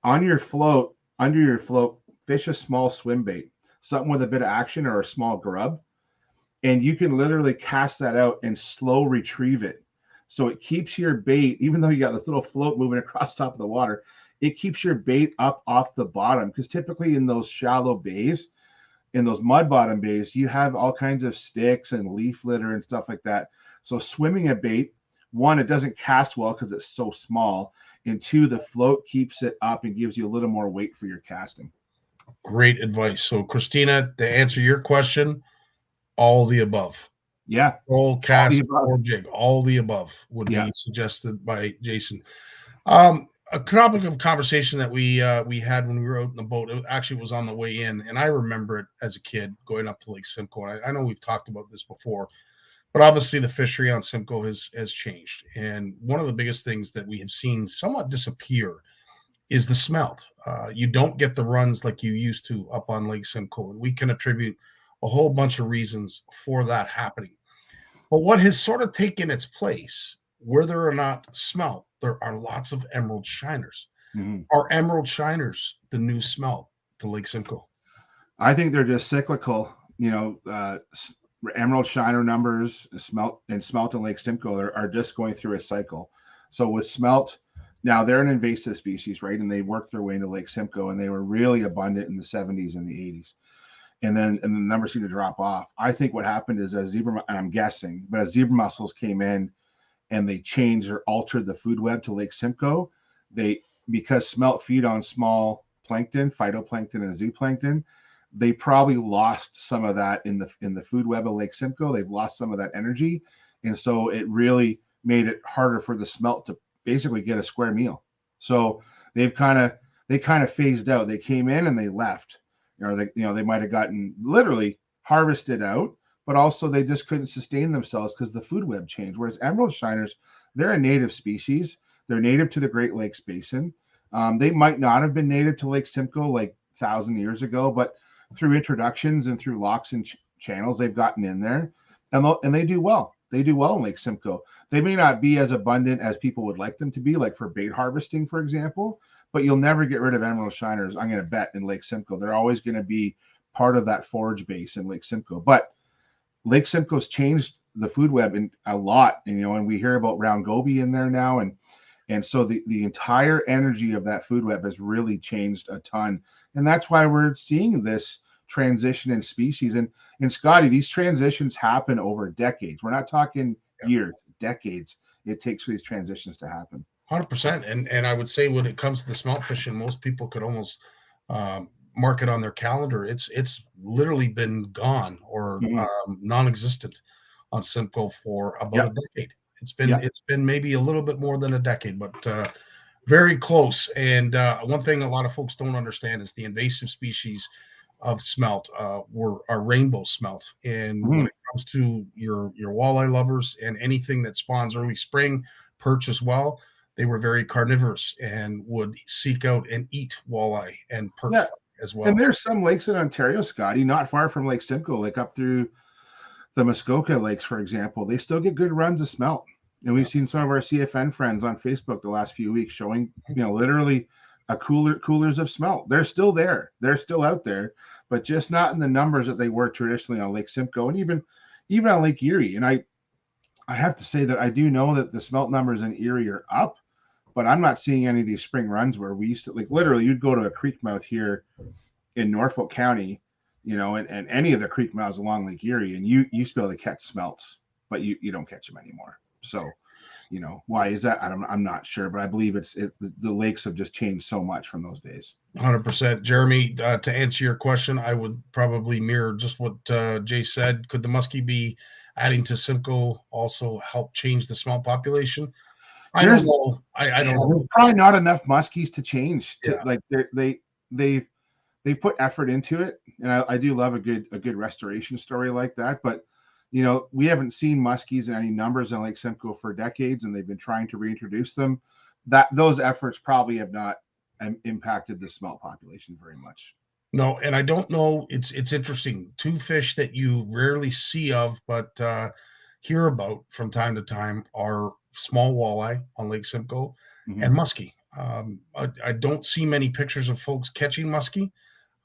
G: on your float, under your float, fish a small swim bait, something with a bit of action or a small grub. And you can literally cast that out and slow retrieve it. So it keeps your bait, even though you got this little float moving across top of the water, it keeps your bait up off the bottom. Because typically in those shallow bays, in those mud bottom bays, you have all kinds of sticks and leaf litter and stuff like that. So swimming a bait, one, it doesn't cast well because it's so small. And two, the float keeps it up and gives you a little more weight for your casting.
C: Great advice. So, Christina, to answer your question, all the above.
G: Yeah.
C: Roll, cast, or jig. All the above would be suggested by Jason. A topic of conversation that we had when we were out in the boat, it actually was on the way in, and I remember it as a kid going up to Lake Simcoe. And I know we've talked about this before, but obviously the fishery on Simcoe has changed. And one of the biggest things that we have seen somewhat disappear is the smelt. You don't get the runs like you used to up on Lake Simcoe, and we can attribute a whole bunch of reasons for that happening. But what has sort of taken its place, whether or not smelt, there are lots of emerald shiners. Mm-hmm. Are emerald shiners the new smelt to Lake Simcoe?
G: I think they're just cyclical. Emerald shiner numbers, smelt in Lake Simcoe are just going through a cycle. So with smelt, now they're an invasive species, right? And they worked their way into Lake Simcoe, and they were really abundant in the 70s and the 80s. And the numbers seem to drop off. I think what happened is as zebra mussels came in and they changed or altered the food web to Lake Simcoe, because smelt feed on small plankton, phytoplankton and zooplankton, they probably lost some of that in the food web of Lake Simcoe. They've lost some of that energy. And so it really made it harder for the smelt to basically get a square meal. So they kind of phased out. They came in and they left. They might have gotten literally harvested out, but also they just couldn't sustain themselves because the food web changed. Whereas emerald shiners, they're a native species. They're native to the Great Lakes Basin. They might not have been native to Lake Simcoe like 1,000 years ago, but through introductions and through locks and channels, they've gotten in there, and they do well. They do well in Lake Simcoe. They may not be as abundant as people would like them to be, like for bait harvesting, for example, but you'll never get rid of emerald shiners, I'm going to bet, in Lake Simcoe. They're always going to be part of that forage base in Lake Simcoe. But Lake Simcoe's changed the food web a lot, and we hear about round goby in there now, and so the entire energy of that food web has really changed a ton. And that's why we're seeing this transition in species. And Scottie, these transitions happen over decades. We're not talking years, decades. It takes for these transitions to happen.
C: 100%. And I would say when it comes to the smelt fishing, most people could almost mark it on their calendar. It's literally been gone or non-existent on Simcoe for about a decade. It's been maybe a little bit more than a decade, but very close. And one thing a lot of folks don't understand is the invasive species of smelt are rainbow smelt. And when it comes to your walleye lovers and anything that spawns early spring, perch as well, they were very carnivorous and would seek out and eat walleye and perch as well.
G: And there's some lakes in Ontario, Scottie, not far from Lake Simcoe, like up through the Muskoka lakes, for example. They still get good runs of smelt. And we've seen some of our CFN friends on Facebook the last few weeks showing, literally coolers of smelt. They're still there. They're still out there, but just not in the numbers that they were traditionally on Lake Simcoe and even on Lake Erie. And I have to say that I do know that the smelt numbers in Erie are up, but I'm not seeing any of these spring runs where we used to, like, literally you'd go to a creek mouth here in Norfolk County, and any of the creek mouths along Lake Erie, and you used to be able to catch smelts, but you don't catch them anymore. So, why is that? I'm not sure, but I believe the lakes have just changed so much from those days.
C: 100%. Jeremy, to answer your question, I would probably mirror just what Jay said. Could the muskie be adding to Simcoe also help change the smelt population? I don't know. I don't know.
G: There's probably not enough muskies to change. They they put effort into it, and I do love a good restoration story like that. But we haven't seen muskies in any numbers in Lake Simcoe for decades, and they've been trying to reintroduce them. Those efforts probably have not impacted the smelt population very much.
C: No, and I don't know. It's interesting. Two fish that you rarely see of, but hear about from time to time are small walleye on Lake Simcoe and muskie. I don't see many pictures of folks catching muskie.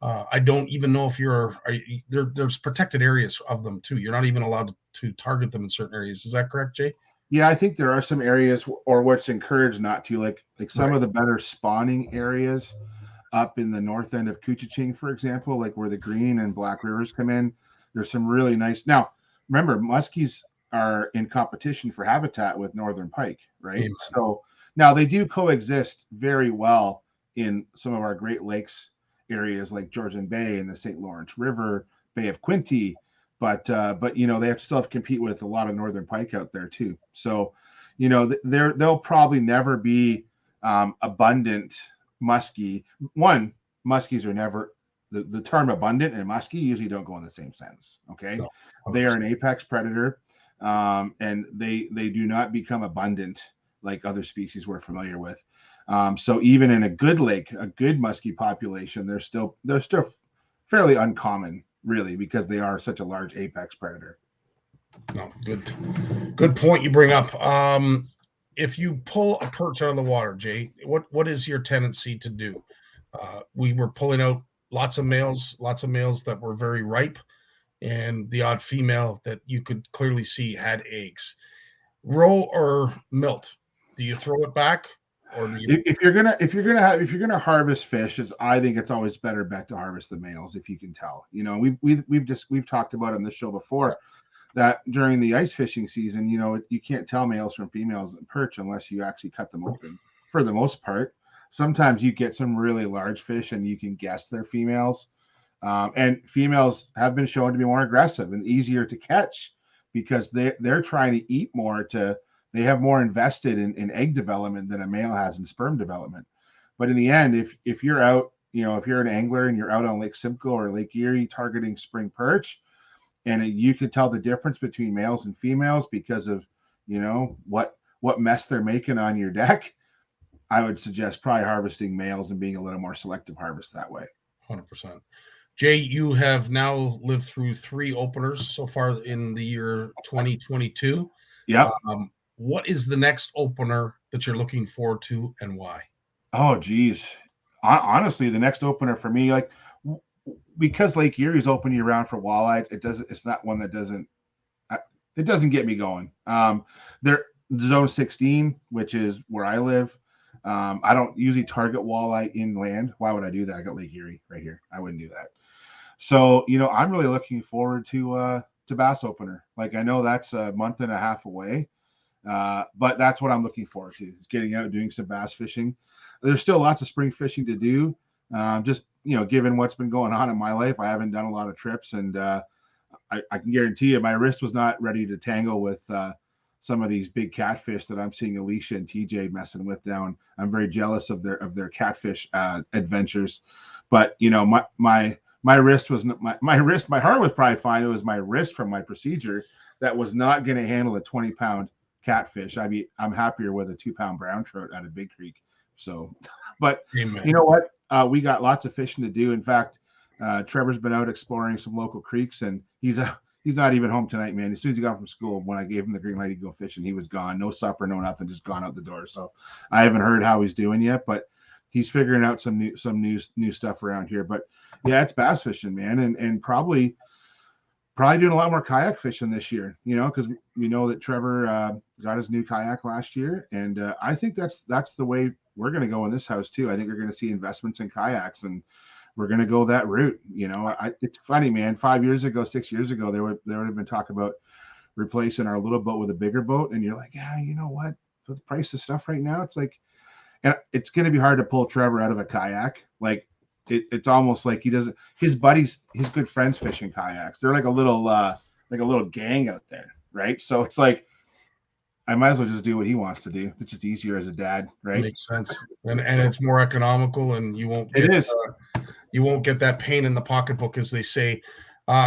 C: I don't even know if there's protected areas of them too. You're not even allowed to target them in certain areas. Is that correct, Jay?
G: Yeah, I think there are some areas, or what's encouraged not to, like some of the better spawning areas up in the north end of Couchiching, for example, like where the Green and Black Rivers come in. There's some really nice. Now, remember, muskies are in competition for habitat with northern pike, right? Amen. So now they do coexist very well in some of our Great Lakes areas like Georgian Bay and the St. Lawrence River, Bay of Quinte, but they have to still compete with a lot of northern pike out there too. So, they'll probably never be abundant muskie. Muskies are never the term abundant and muskie usually don't go in the same sense. Okay, no, they are an apex predator, and they do not become abundant like other species we're familiar with. So even in a good lake, a good muskie population, they're still fairly uncommon, really, because they are such a large apex predator.
C: No, good point you bring up. If you pull a perch out of the water, Jay, what is your tendency to do? We were pulling out lots of males that were very ripe, and the odd female that you could clearly see had eggs. Roe or milt? Do you throw it back? Or
G: if you're gonna harvest fish, I think it's always better bet to harvest the males if you can tell. We've talked about on this show before that during the ice fishing season, you can't tell males from females in perch unless you actually cut them open. For the most part, sometimes you get some really large fish and you can guess they're females. And females have been shown to be more aggressive and easier to catch because they're trying to eat more they have more invested in egg development than a male has in sperm development. But in the end, if you're out, if you're an angler and you're out on Lake Simcoe or Lake Erie targeting spring perch, and you can tell the difference between males and females because of, what mess they're making on your deck, I would suggest probably harvesting males and being a little more selective harvest that way.
C: 100%. Jay, you have now lived through 3 openers so far in the year 2022.
G: Yeah.
C: What is the next opener that you're looking forward to and why?
G: Oh, geez. Honestly, the next opener for me, because Lake Erie's open year round for walleye, it's not one that doesn't get me going. They're zone 16, which is where I live. I don't usually target walleye inland. Why would I do that? I got Lake Erie right here. I wouldn't do that. So, I'm really looking forward to bass opener. I know that's a month and a half away. But that's what I'm looking forward to, is getting out and doing some bass fishing. There's still lots of spring fishing to do. Just, given what's been going on in my life, I haven't done a lot of trips, and I can guarantee you my wrist was not ready to tangle with some of these big catfish that I'm seeing Alicia and TJ messing with down. I'm very jealous of their catfish adventures, but my wrist was my heart was probably fine. It was my wrist from my procedure that was not going to handle a 20-pound catfish. I'm happier with a 2-pound brown trout out of Big Creek. So, but
C: Amen.
G: You know what? We got lots of fishing to do. In fact, Trevor's been out exploring some local creeks, and he's not even home tonight, man. As soon as he got from school, when I gave him the green light to go fishing, he was gone. No supper, no nothing, just gone out the door. So I haven't heard how he's doing yet, but he's figuring out some new stuff around here. But yeah, it's bass fishing, man, and probably doing a lot more kayak fishing this year, because we know that Trevor got his new kayak last year, and I think that's the way we're going to go in this house too. I think we're going to see investments in kayaks, and we're going to go that route. It's funny, man. 6 years ago, there would have been talk about replacing our little boat with a bigger boat, and you're like, yeah, you know what? For the price of stuff right now, it's like, and it's going to be hard to pull Trevor out of a kayak. It's almost like his good friends fishing kayaks. They're like a little gang out there, right? So it's like, I might as well just do what he wants to do. It's just easier as a dad, right?
C: It makes sense, and it's more economical, and you won't.
G: It is.
C: you won't get that pain in the pocketbook, as they say.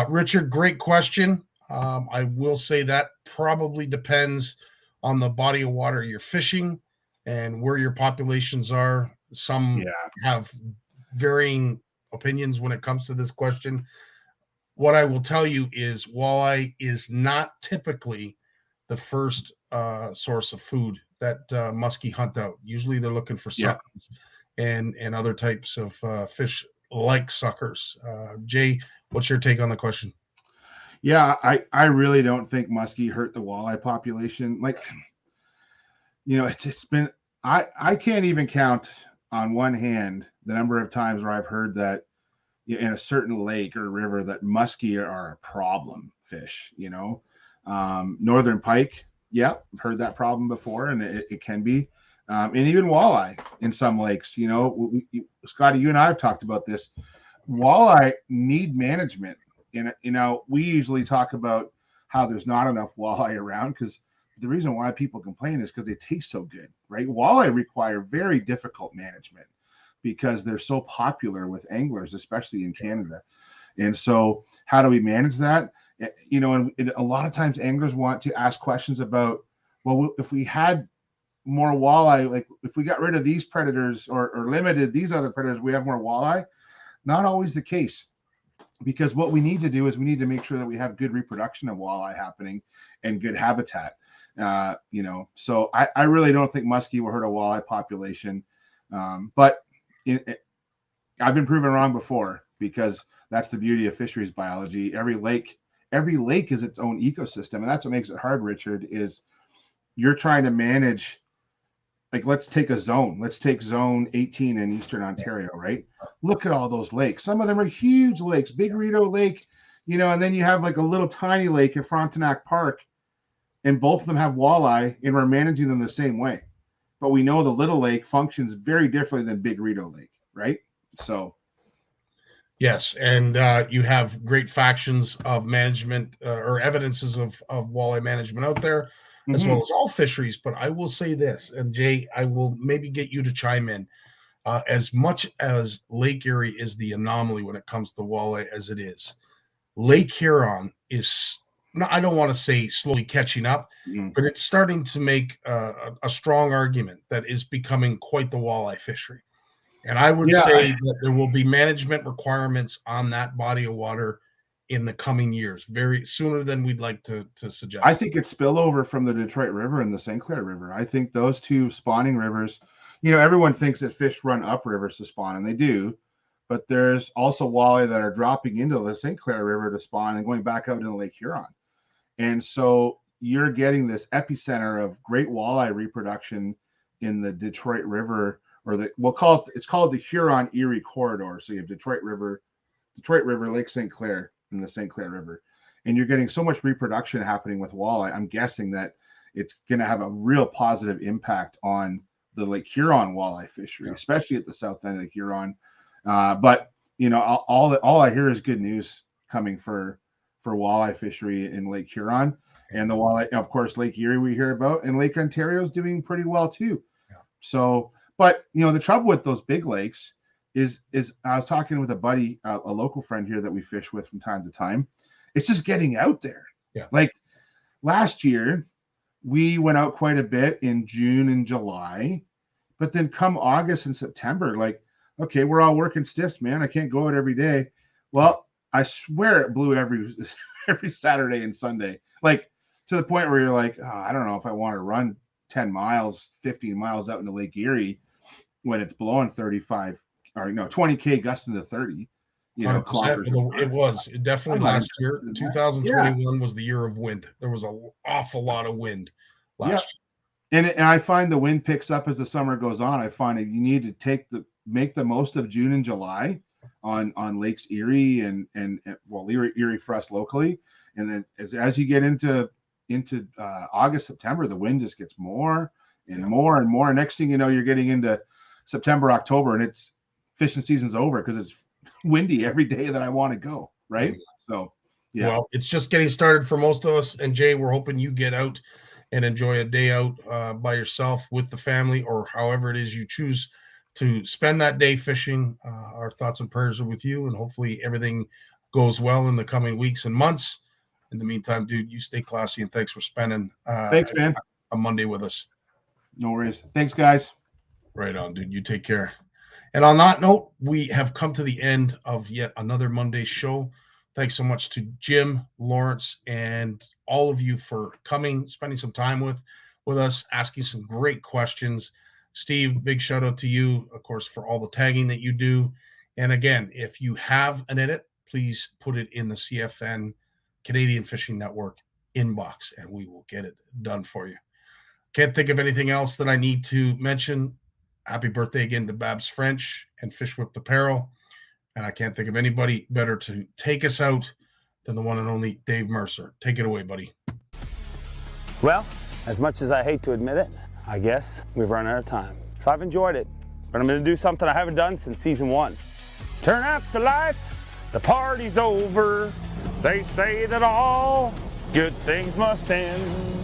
C: Richard, great question. I will say that probably depends on the body of water you're fishing and where your populations are. Some have varying opinions when it comes to this question. What I will tell you is walleye is not typically the first source of food that muskie hunt out. Usually they're looking for suckers and other types of fish like suckers. Jay, what's your take on the question?
G: Yeah, I really don't think muskie hurt the walleye population. Like, it's been, I can't even count on one hand the number of times where I've heard that in a certain lake or river that muskie are a problem fish. Northern pike, I've heard that problem before, and it can be, and even walleye in some lakes. Scottie, you and I have talked about this. Walleye need management. We usually talk about how there's not enough walleye around, because the reason why people complain is because they taste so good, right? Walleye require very difficult management because they're so popular with anglers, especially in Canada. And so how do we manage that? And a lot of times anglers want to ask questions about, well, if we had more walleye, like if we got rid of these predators or limited these other predators, we have more walleye. Not always the case, because what we need to do is we need to make sure that we have good reproduction of walleye happening and good habitat. So I really don't think muskie will hurt a walleye population. But I've been proven wrong before, because that's the beauty of fisheries biology. Every lake is its own ecosystem, and that's what makes it hard, Richard, is you're trying to manage. Like, let's take zone 18 in Eastern Ontario, right? Look at all those lakes. Some of them are huge lakes, Big Rideau Lake, and then you have like a little tiny lake in Frontenac Park, and both of them have walleye, and we're managing them the same way. But we know the little lake functions very differently than Big Rideau Lake, right? So.
C: Yes, and you have great factions of management or evidences of walleye management out there, as well as all fisheries. But I will say this, and Jay, I will maybe get you to chime in. As much as Lake Erie is the anomaly when it comes to walleye as it is, Lake Huron is, I don't want to say slowly catching up, but it's starting to make a strong argument that is becoming quite the walleye fishery. And I would say that there will be management requirements on that body of water in the coming years, very sooner than we'd like to suggest.
G: I think it's spillover from the Detroit River and the St. Clair River. I think those two spawning rivers, everyone thinks that fish run up rivers to spawn, and they do, but there's also walleye that are dropping into the St. Clair River to spawn and going back out into Lake Huron. And so you're getting this epicenter of great walleye reproduction in the Detroit River, or it's called the Huron Erie corridor. So you have Detroit River, Lake St. Clair, and the St. Clair River, and you're getting so much reproduction happening with walleye. I'm guessing that it's going to have a real positive impact on the Lake Huron walleye fishery, especially at the south end of Lake Huron. But all I hear is good news coming for walleye fishery in Lake Huron, and the walleye, of course, Lake Erie we hear about, and Lake Ontario is doing pretty well too. So, but the trouble with those big lakes is I was talking with a buddy, a local friend here that we fish with from time to time. It's just getting out there. Yeah. Like last year, we went out quite a bit in June and July, but then come August and September, like, okay, we're all working stiffs, man. I can't go out every day. Well, I swear it blew every Saturday and Sunday, like to the point where you're like, oh, I don't know if I want to run 10 miles, 15 miles out into Lake Erie when it's blowing 35 or 20K gusting to 30.
C: It definitely last year. 2021 was the year of wind. There was an awful lot of wind last year.
G: And I find the wind picks up as the summer goes on. I find that you need to make the most of June and July on Lakes Erie and Erie for us locally. And then as you get into August, September, the wind just gets more and more and more. Next thing you know, you're getting into September, October, and it's fishing season's over because it's windy every day that I want to go. Right. So, yeah.
C: Well, it's just getting started for most of us. And Jay, we're hoping you get out and enjoy a day out by yourself with the family, or however it is you choose to spend that day fishing. Our thoughts and prayers are with you, and hopefully everything goes well in the coming weeks and months. In the meantime, dude, you stay classy, and thanks for spending
G: Thanks, man.
C: a Monday with us.
G: No worries. Thanks, guys.
C: Right on, dude. You take care. And on that note, we have come to the end of yet another Monday show. Thanks so much to Jim, Lawrence, and all of you for coming, spending some time with us, asking some great questions. Steve, big shout out to you, of course, for all the tagging that you do. And again, if you have an edit, please put it in the CFN Canadian Fishing Network inbox, and we will get it done for you. Can't think of anything else that I need to mention. Happy birthday again to Babs French and Fish Whipped Apparel. And I can't think of anybody better to take us out than the one and only Dave Mercer. Take it away, buddy.
H: Well, as much as I hate to admit it, I guess we've run out of time. So I've enjoyed it, but I'm going to do something I haven't done since season 1. Turn out the lights, the party's over. They say that all good things must end.